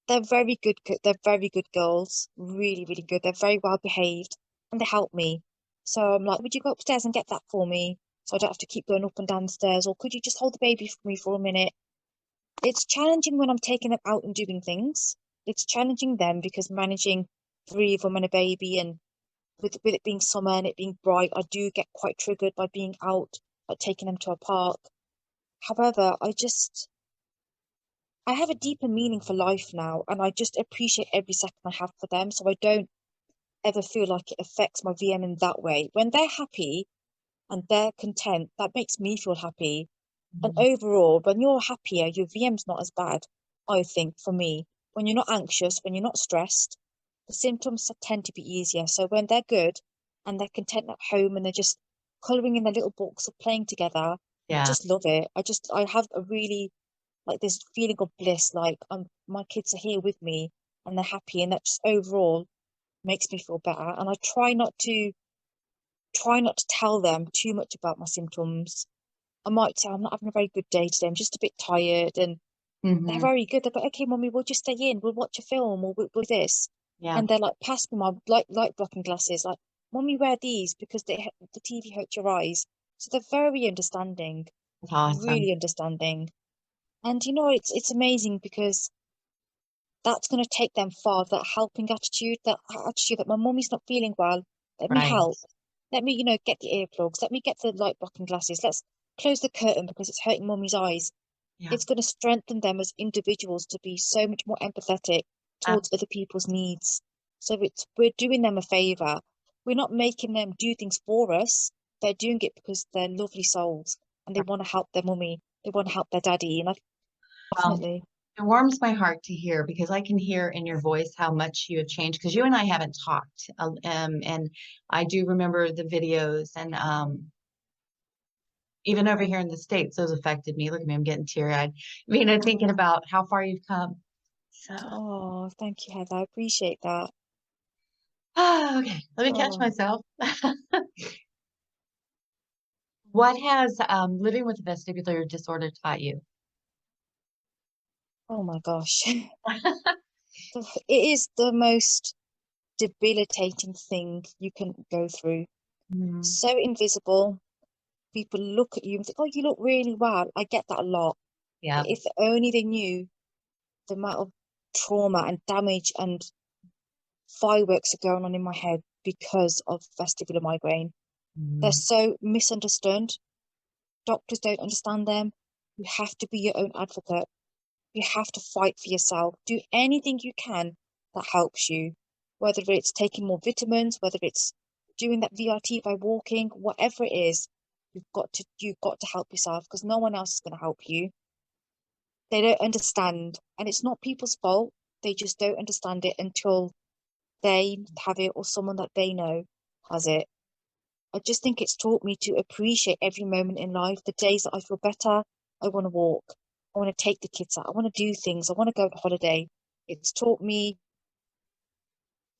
Speaker 3: They're very good. They're very good girls. Really, really good. They're very well behaved, and they help me. So I'm like, would you go upstairs and get that for me, so I don't have to keep going up and down the stairs, or could you just hold the baby for me for a minute? It's challenging when I'm taking them out and doing things. It's challenging them because managing three of them and a baby, and with it being summer and it being bright, I do get quite triggered by being out, like taking them to a park. However, I have a deeper meaning for life now, and I just appreciate every second I have for them. So I don't ever feel like it affects my VM in that way. When they're happy and they're content, that makes me feel happy. And
Speaker 2: Mhm.
Speaker 3: overall, when you're happier, your VM's not as bad, I think, for me. When you're not anxious, when you're not stressed, the symptoms tend to be easier. So when they're good and they're content at home and they're just colouring in their little books or playing together, I
Speaker 2: Yeah.
Speaker 3: just love it. I have a really like this feeling of bliss, like my kids are here with me and they're happy, and that just overall makes me feel better. And I try not to tell them too much about my symptoms. I might say I'm not having a very good day today. I'm just a bit tired, and They're very good. They're like, okay, mommy, we'll just stay in. We'll watch a film or we'll do this.
Speaker 2: Yeah.
Speaker 3: And they're like, pass me my light blocking glasses. Like, mommy, wear these because the TV hurts your eyes. So they're very understanding,
Speaker 2: That's awesome.
Speaker 3: really understanding. And you know, it's amazing because that's going to take them far. That helping attitude, that my mummy's not feeling well. Let me
Speaker 2: Right.
Speaker 3: help. Let me, get the earplugs. Let me get the light blocking glasses. Let's close the curtain because it's hurting mummy's eyes.
Speaker 2: Yeah.
Speaker 3: It's going to strengthen them as individuals to be so much more empathetic towards other people's needs. So we're doing them a favor. We're not making them do things for us. They're doing it because they're lovely souls and they want to help their mummy. They want to help their daddy. And
Speaker 2: Well,
Speaker 3: definitely.
Speaker 2: it warms my heart to hear because I can hear in your voice how much you have changed because you and I haven't talked. And I do remember the videos and even over here in the States, those affected me. Look at me, I'm getting teary-eyed. Veena, thinking about how far you've come. So,
Speaker 3: Oh, thank you, Heather. I appreciate that.
Speaker 2: okay, let me catch
Speaker 3: Oh,
Speaker 2: myself. What has living with a vestibular disorder taught you?
Speaker 3: oh my gosh. It is the most debilitating thing you can go through.
Speaker 2: Mm,
Speaker 3: So invisible. People look at you and think, oh, you look really well. I get that a lot.
Speaker 2: yeah.
Speaker 3: But if only they knew the amount of trauma and damage and fireworks are going on in my head because of vestibular migraine. They're
Speaker 2: Mm,
Speaker 3: so misunderstood. Doctors don't understand them. You have to be your own advocate. You have to fight for yourself. Do anything you can that helps you, whether it's taking more vitamins, whether it's doing that VRT by walking, whatever it is, you've got to help yourself because no one else is going to help you. They don't understand, and it's not people's fault. They just don't understand it until they have it or someone that they know has it. I just think it's taught me to appreciate every moment in life. The days that I feel better, I want to walk. I want to take the kids out. I want to do things. I want to go on holiday. It's taught me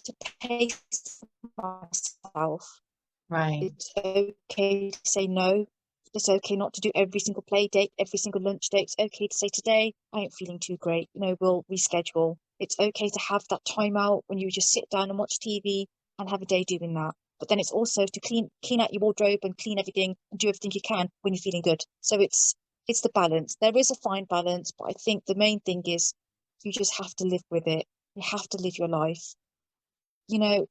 Speaker 3: to pace myself.
Speaker 2: right,
Speaker 3: It's okay to say no. It's okay not to do every single play date, every single lunch date. It's okay to say today, I ain't feeling too great. We'll reschedule. It's okay to have that time out when you just sit down and watch TV and have a day doing that. But then it's also to clean out your wardrobe and clean everything and do everything you can when you're feeling good. So it's the balance. There is a fine balance, but I think the main thing is you just have to live with it. You have to live your life.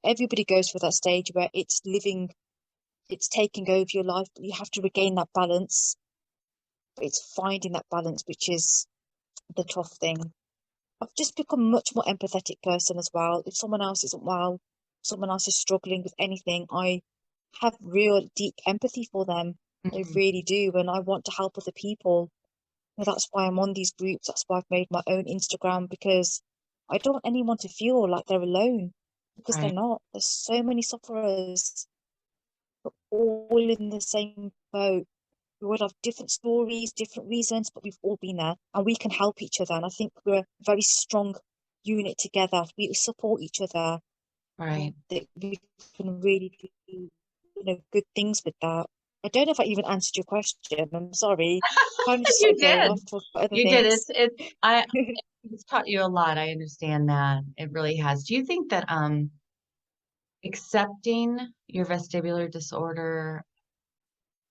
Speaker 3: Everybody goes through that stage where it's taking over your life, but you have to regain that balance. But it's finding that balance, which is the tough thing. I've just become a much more empathetic person as well. If someone else isn't well, someone else is struggling with anything, I have real deep empathy for them. I
Speaker 2: mm,
Speaker 3: really do. And I want to help other people. That's why I'm on these groups. That's why I've made my own Instagram because I don't want anyone to feel like they're alone because they're
Speaker 2: right,
Speaker 3: not. There's so many sufferers, but all in the same boat. We all have different stories, different reasons, but we've all been there and we can help each other. And I think we're a very strong unit together. We support each other.
Speaker 2: right.
Speaker 3: That we can really do, good things with that. I don't know if I even answered your question. I'm sorry. Kind of just
Speaker 2: You
Speaker 3: started going
Speaker 2: did.
Speaker 3: off talking about other
Speaker 2: You did.
Speaker 3: things.
Speaker 2: It's taught you a lot. I understand that. It really has. Do you think that accepting your vestibular disorder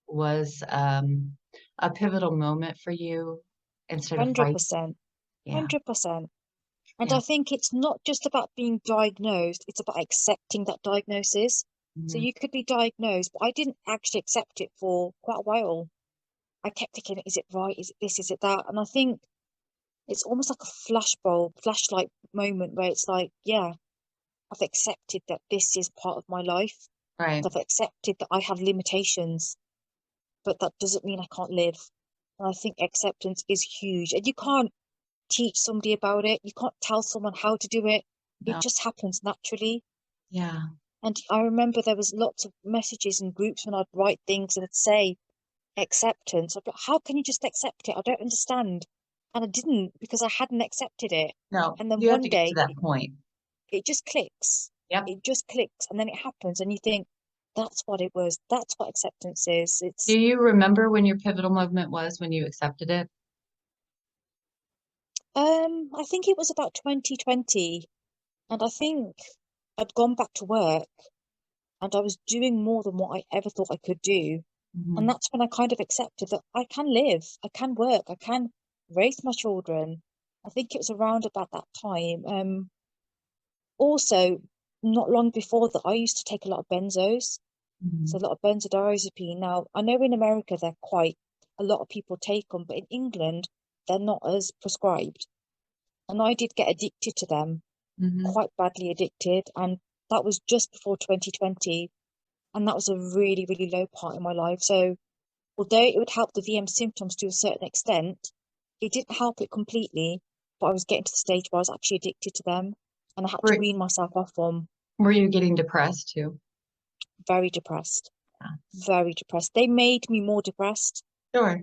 Speaker 2: was a pivotal moment for you instead of fight?
Speaker 3: 100%.
Speaker 2: Yeah,
Speaker 3: 100%. And
Speaker 2: yeah.
Speaker 3: I think it's not just about being diagnosed, it's about accepting that diagnosis. So
Speaker 2: Mhm.
Speaker 3: you could be diagnosed, but I didn't actually accept it for quite a while. I kept thinking, is it right? Is it this? Is it that? And I think it's almost like a flashlight moment where it's like, yeah, I've accepted that this is part of my life.
Speaker 2: Right,
Speaker 3: And I've accepted that I have limitations, but that doesn't mean I can't live. And I think acceptance is huge. And you can't teach somebody about it. You can't tell someone how to do it. It
Speaker 2: no,
Speaker 3: just happens naturally.
Speaker 2: yeah,
Speaker 3: And I remember there was lots of messages in groups when I'd write things and I'd say acceptance. I'd be like, how can you just accept it? I don't understand. And I didn't because I hadn't accepted it.
Speaker 2: no.
Speaker 3: And then
Speaker 2: You have
Speaker 3: one
Speaker 2: to get to
Speaker 3: day
Speaker 2: that point.
Speaker 3: it just clicks.
Speaker 2: Yep.
Speaker 3: It just clicks and then it happens and you think, that's what it was. That's what acceptance is.
Speaker 2: Do
Speaker 3: It's
Speaker 2: you remember when your pivotal moment was when you accepted it?
Speaker 3: I think it was about 2020, and I think I'd gone back to work and I was doing more than what I ever thought I could do. And
Speaker 2: Mhm.
Speaker 3: that's when I kind of accepted that I can live, I can work, I can raise my children. I think it was around about that time. Also, not long before that, I used to take a lot of benzos, so a
Speaker 2: Mhm.
Speaker 3: lot of benzodiazepine. Now, I know in America a lot of people take them, but in England, they're not as prescribed. And I did get addicted to them,
Speaker 2: Mhm.
Speaker 3: quite badly addicted. And that was just before 2020. And that was a really, really low part in my life. So, although it would help the VM symptoms to a certain extent, it didn't help it completely. But I was getting to the stage where I was actually addicted to them. And I had to
Speaker 2: Were,
Speaker 3: wean myself off them.
Speaker 2: were you getting depressed too?
Speaker 3: Very depressed,
Speaker 2: Yeah.
Speaker 3: very depressed. They made me more depressed,
Speaker 2: Sure.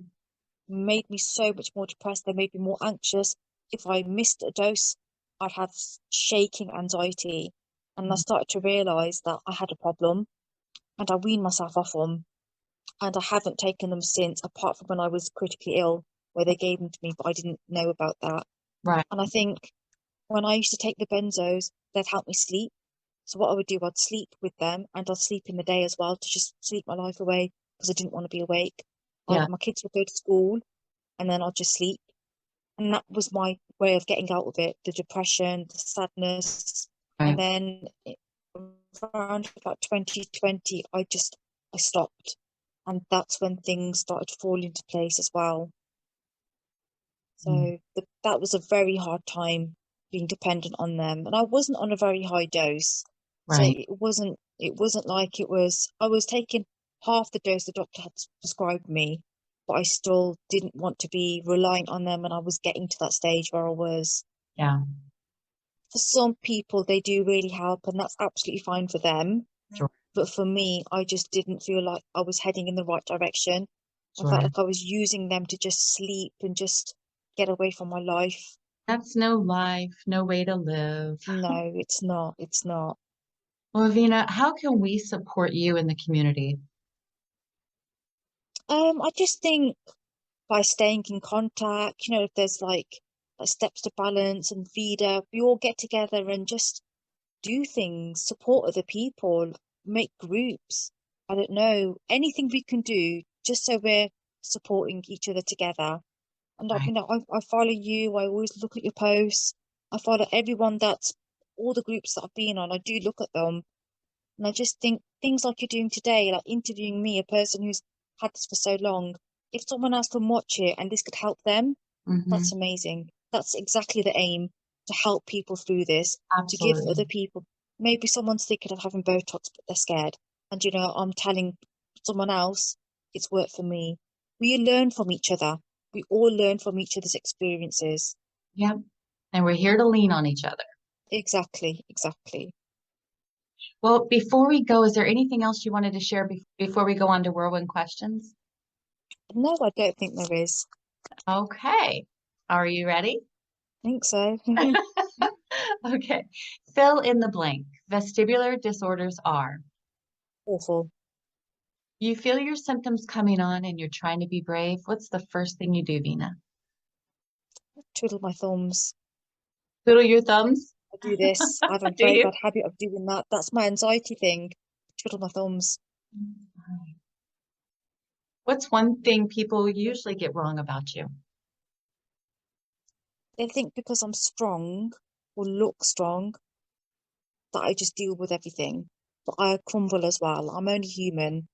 Speaker 3: made me so much more depressed. They made me more anxious. If I missed a dose, I'd have shaking anxiety. And I started to realize that I had a problem and I weaned myself off them. And I haven't taken them since, apart from when I was critically ill, where they gave them to me, but I didn't know about that.
Speaker 2: Right.
Speaker 3: And I think when I used to take the benzos, they'd help me sleep. So what I would do, I'd sleep with them and I'd sleep in the day as well to just sleep my life away because I didn't want to be awake.
Speaker 2: Yeah.
Speaker 3: My kids would go to school and then I'd just sleep. And that was my way of getting out of it, the depression, the sadness. And
Speaker 2: Right.
Speaker 3: then around about 2020, I stopped. And that's when things started to fall into place as well.
Speaker 2: Mm.
Speaker 3: So that was a very hard time being dependent on them. And I wasn't on a very high dose. So
Speaker 2: Right.
Speaker 3: it wasn't like I was taking half the dose the doctor had prescribed me, but I still didn't want to be reliant on them and I was getting to that stage where I was.
Speaker 2: Yeah.
Speaker 3: For some people they do really help and that's absolutely fine for them.
Speaker 2: Sure.
Speaker 3: But for me, I just didn't feel like I was heading in the right direction. I felt
Speaker 2: Sure.
Speaker 3: like I was using them to just sleep and just get away from my life.
Speaker 2: That's no life, no way to live.
Speaker 3: No, it's not. It's not.
Speaker 2: Well, Veena, how can we support you in the community?
Speaker 3: I just think by staying in contact, if there's like steps to balance and VeDA, we all get together and just do things, support other people, make groups. I don't know, anything we can do just so we're supporting each other together. And
Speaker 2: Right.
Speaker 3: I follow you. I always look at your posts. I follow everyone that's all the groups that I've been on. I do look at them. And I just think things like you're doing today, like interviewing me, a person who's had this for so long, if someone else can watch it and this could help them,
Speaker 2: Hmm.
Speaker 3: that's amazing. That's exactly the aim, to help people through this, to give
Speaker 2: Absolutely.
Speaker 3: other people, maybe someone's thinking of having Botox, but they're scared. And I'm telling someone else it's worked for me. We learn from each other. We all learn from each other's experiences.
Speaker 2: Yep. And we're here to lean on each other.
Speaker 3: Exactly, exactly.
Speaker 2: Well, before we go, is there anything else you wanted to share before we go on to whirlwind questions?
Speaker 3: No, I don't think there is.
Speaker 2: Okay. Are you ready?
Speaker 3: I think so.
Speaker 2: Okay. Fill in the blank. Vestibular disorders are.
Speaker 3: Awful.
Speaker 2: You feel your symptoms coming on and you're trying to be brave. What's the first thing you do, Veena?
Speaker 3: Twiddle my thumbs.
Speaker 2: Twiddle your thumbs?
Speaker 3: I do this. I have a
Speaker 2: Do
Speaker 3: very
Speaker 2: you?
Speaker 3: bad habit of doing that. That's my anxiety thing. Twiddle my thumbs.
Speaker 2: What's one thing people usually get wrong about you?
Speaker 3: They think because I'm strong or look strong that I just deal with everything. But I crumble as well. I'm only human.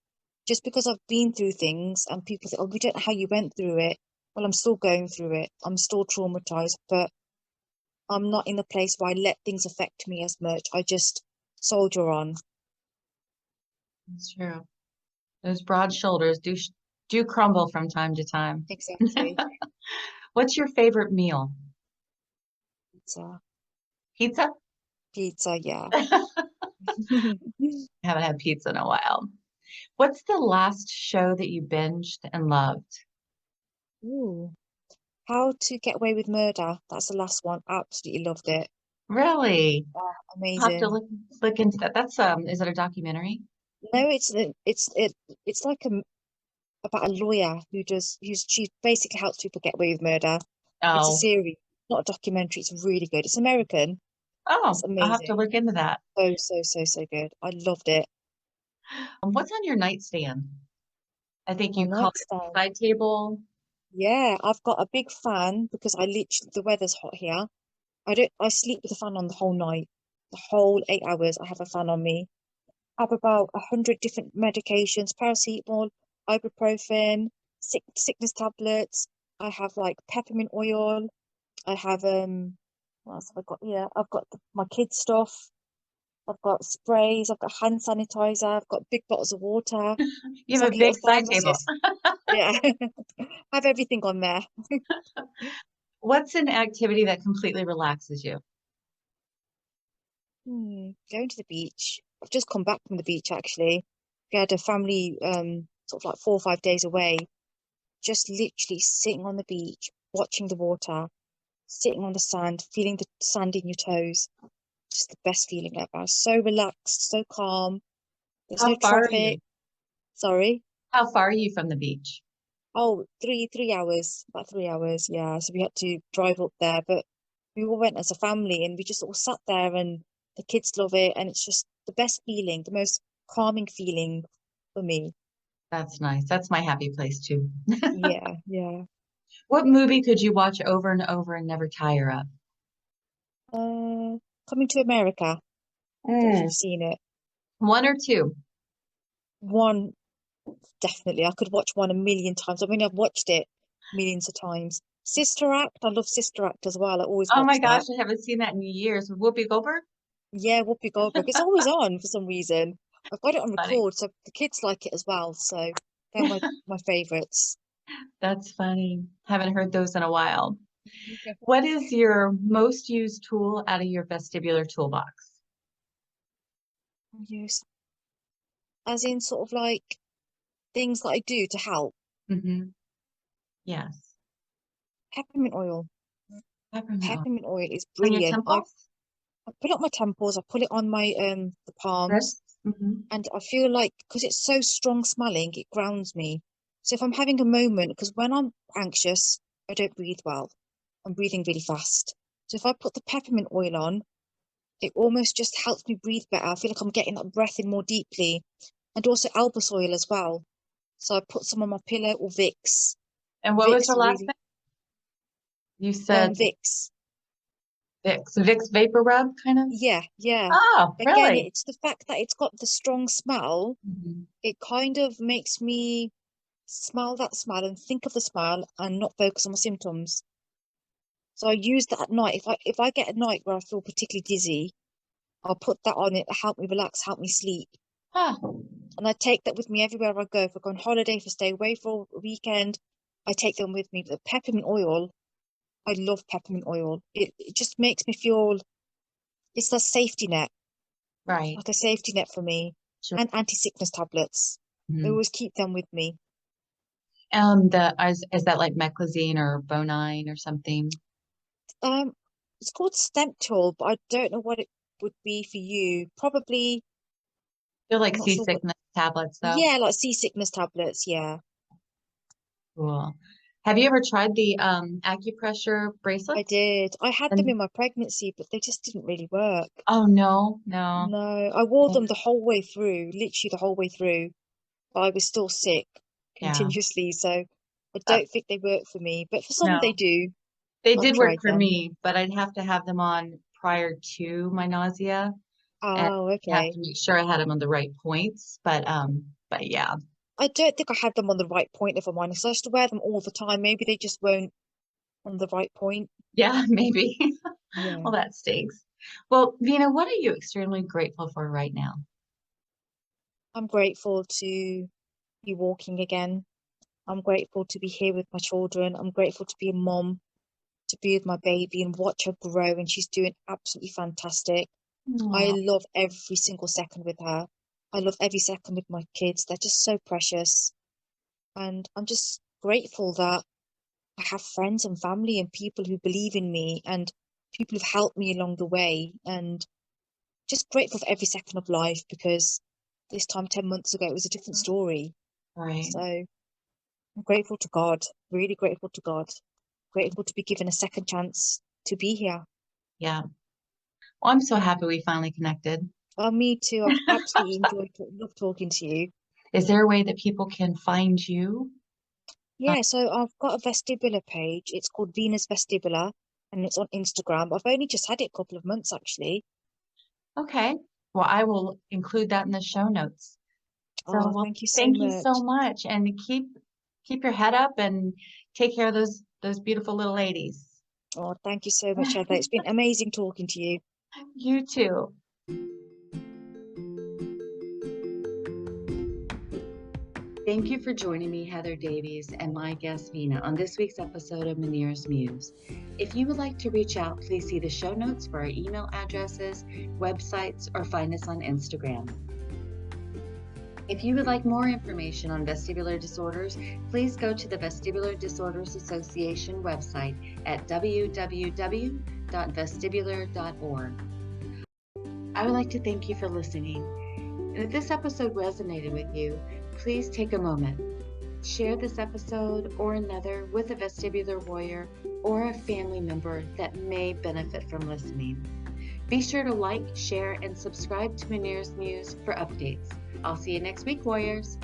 Speaker 3: Just because I've been through things and people think, oh, we don't know how you went through it. Well, I'm still going through it. I'm still traumatized, but I'm not in a place where I let things affect me as much. I just soldier on.
Speaker 2: It's true. Those broad shoulders do crumble from time to time.
Speaker 3: Exactly.
Speaker 2: What's your favorite meal?
Speaker 3: Pizza.
Speaker 2: Pizza?
Speaker 3: Pizza, yeah.
Speaker 2: Haven't had pizza in a while. What's the last show that you binged and loved?
Speaker 3: Ooh. How to Get Away with Murder. That's the last one. Absolutely loved it.
Speaker 2: Really?
Speaker 3: Oh,
Speaker 2: I'll have to
Speaker 3: amazing.
Speaker 2: look into that. That's is it a documentary?
Speaker 3: No, it's like about a lawyer who she basically helps people get away with murder. It's a
Speaker 2: Oh,
Speaker 3: series. not a documentary. It's really good. It's American. It's
Speaker 2: Oh, I'll have to
Speaker 3: amazing.
Speaker 2: look into that.
Speaker 3: So good. I loved it.
Speaker 2: What's on your nightstand? I think
Speaker 3: My
Speaker 2: you call it
Speaker 3: nightstand.
Speaker 2: side table.
Speaker 3: Yeah, I've got a big fan because I literally the weather's hot here. I sleep with the fan on the whole night. The whole 8 hours I have a fan on me. I have about 100 different medications, paracetamol, ibuprofen, sickness tablets. I have like peppermint oil. I have what else have I got here? I've got my kids' stuff. I've got sprays. I've got hand sanitizer. I've got big bottles of water.
Speaker 2: You
Speaker 3: It's
Speaker 2: have
Speaker 3: like
Speaker 2: a
Speaker 3: a little
Speaker 2: big side table.
Speaker 3: pharmacist. Yeah, I have everything on there.
Speaker 2: What's an activity that completely relaxes you?
Speaker 3: Going to the beach. I've just come back from the beach actually. We had a family sort of like 4 or 5 days away, just literally sitting on the beach, watching the water, sitting on the sand, feeling the sand in your toes. Just the best feeling ever. So relaxed, so calm. There's no
Speaker 2: How far are you?
Speaker 3: traffic. Sorry.
Speaker 2: How far are you from the beach?
Speaker 3: Oh, three hours, about 3 hours. Yeah. So we had to drive up there, but we all went as a family and we just all sat there and the kids love it. And it's just the best feeling, the most calming feeling for me.
Speaker 2: That's nice. That's my happy place too.
Speaker 3: Yeah. Yeah.
Speaker 2: What movie could you watch over and over and never tire of?
Speaker 3: Uh, Coming to America. Don't know if
Speaker 2: Mm.
Speaker 3: you've seen it.
Speaker 2: One or two?
Speaker 3: One, definitely. I could watch one a million times. I mean, I've watched it millions of times. Sister Act. I love Sister Act as well. I always
Speaker 2: Oh my
Speaker 3: watch
Speaker 2: gosh,
Speaker 3: that.
Speaker 2: I haven't seen that in years. With Whoopi Goldberg?
Speaker 3: Yeah, Whoopi Goldberg. It's always on for some reason. I've got it on
Speaker 2: Funny.
Speaker 3: record, so the kids like it as well. So they're my favorites.
Speaker 2: That's funny. Haven't heard those in a while. What is your most used tool out of your vestibular toolbox?
Speaker 3: Use as in sort of like things that I do to help.
Speaker 2: Hmm. Yes.
Speaker 3: Peppermint oil.
Speaker 2: Peppermint oil.
Speaker 3: Peppermint oil is
Speaker 2: On your
Speaker 3: brilliant.
Speaker 2: temples?
Speaker 3: I put it on my temples. I put it on my the palms,
Speaker 2: Wrists? Hmm.
Speaker 3: and I feel like because it's so strong smelling, it grounds me. So if I'm having a moment, because when I'm anxious, I don't breathe well. I'm breathing really fast. So if I put the peppermint oil on, it almost just helps me breathe better. I feel like I'm getting that breath in more deeply. And also Albus oil as well. So I put some on my pillow or Vicks.
Speaker 2: And what was
Speaker 3: Vicks
Speaker 2: the last
Speaker 3: really,
Speaker 2: thing? You said
Speaker 3: Vicks.
Speaker 2: Vicks. Vicks Vapor Rub, kind of?
Speaker 3: Yeah, yeah.
Speaker 2: Oh,
Speaker 3: Again,
Speaker 2: really?
Speaker 3: it's the fact that it's got the strong smell.
Speaker 2: Mhm.
Speaker 3: It kind of makes me smell that smell and think of the smell and not focus on my symptoms. So I use that at night. If I get a night where I feel particularly dizzy, I'll put that on it to help me relax, help me sleep.
Speaker 2: Huh.
Speaker 3: And I take that with me everywhere I go. If I go on holiday, if I stay away for a weekend, I take them with me. But peppermint oil, I love peppermint oil. It just makes me feel it's a safety net,
Speaker 2: Right.
Speaker 3: like a safety net for me.
Speaker 2: Sure.
Speaker 3: And anti-sickness tablets. I
Speaker 2: Mhm.
Speaker 3: always keep them with me.
Speaker 2: Is that like meclizine or bonine or something?
Speaker 3: Um, it's called Symptom, but I don't know what it would be for you. Probably,
Speaker 2: They're like
Speaker 3: I'm not sure what.
Speaker 2: seasickness tablets, though.
Speaker 3: Yeah, like seasickness tablets. Yeah,
Speaker 2: Cool. Have you ever tried the acupressure
Speaker 3: I
Speaker 2: bracelets?
Speaker 3: did. I had them
Speaker 2: And
Speaker 3: in my pregnancy, but they just didn't really work.
Speaker 2: oh no, no.
Speaker 3: No, I wore
Speaker 2: Yeah.
Speaker 3: them the whole way through, literally the whole way through, but I was still sick
Speaker 2: Yeah.
Speaker 3: continuously, so I
Speaker 2: Uh,
Speaker 3: don't think they work for me. But for some, they
Speaker 2: no.
Speaker 3: do.
Speaker 2: They
Speaker 3: I've
Speaker 2: did work
Speaker 3: tried
Speaker 2: for
Speaker 3: them.
Speaker 2: me, but I'd have to have them on prior to my nausea and
Speaker 3: Oh,
Speaker 2: have
Speaker 3: okay.
Speaker 2: to make sure I had them on the right points. But yeah.
Speaker 3: I don't think I had them on the right point, if I'm honest. I used to wear them all the time. Maybe they just weren't on the right point.
Speaker 2: Yeah, maybe.
Speaker 3: Yeah.
Speaker 2: Well, that stinks. Well, Vina, what are you extremely grateful for right now?
Speaker 3: I'm grateful to be walking again. I'm grateful to be here with my children. I'm grateful to be a mom, to be with my baby and watch her grow, and she's doing absolutely fantastic. I
Speaker 2: Aw.
Speaker 3: love every single second with her. I love every second with my kids. They're just so precious. And I'm just grateful that I have friends and family and people who believe in me and people who've helped me along the way. And just grateful for every second of life because this time 10 months ago, it was a different story.
Speaker 2: Right.
Speaker 3: So I'm grateful to God, really grateful to God, grateful to be given a second chance to be here.
Speaker 2: Yeah. Well, I'm so happy we finally connected.
Speaker 3: Oh, me too. I've absolutely enjoyed love talking to you.
Speaker 2: Is there a way that people can find you?
Speaker 3: Yeah, so I've got a vestibular page. It's called Veena's Vestibular, and it's on Instagram. I've only just had it a couple of months, actually.
Speaker 2: Okay. Well, I will include that in the show notes. So,
Speaker 3: Oh,
Speaker 2: well,
Speaker 3: thank you so
Speaker 2: thank you so
Speaker 3: much.
Speaker 2: much, and keep your head up and take care of those beautiful little ladies.
Speaker 3: Oh, thank you so much, Heather. It's been amazing talking to you.
Speaker 2: You too. Thank you for joining me, Heather Davies, and my guest, Veena, on this week's episode of Meniere's Muse. If you would like to reach out, please see the show notes for our email addresses, websites, or find us on Instagram. If you would like more information on vestibular disorders, please go to the Vestibular Disorders Association website at www.vestibular.org. I would like to thank you for listening. And if this episode resonated with you, please take a moment. Share this episode or another with a vestibular warrior or a family member that may benefit from listening. Be sure to like, share, and subscribe to Meniere's Muse for updates. I'll see you next week, warriors.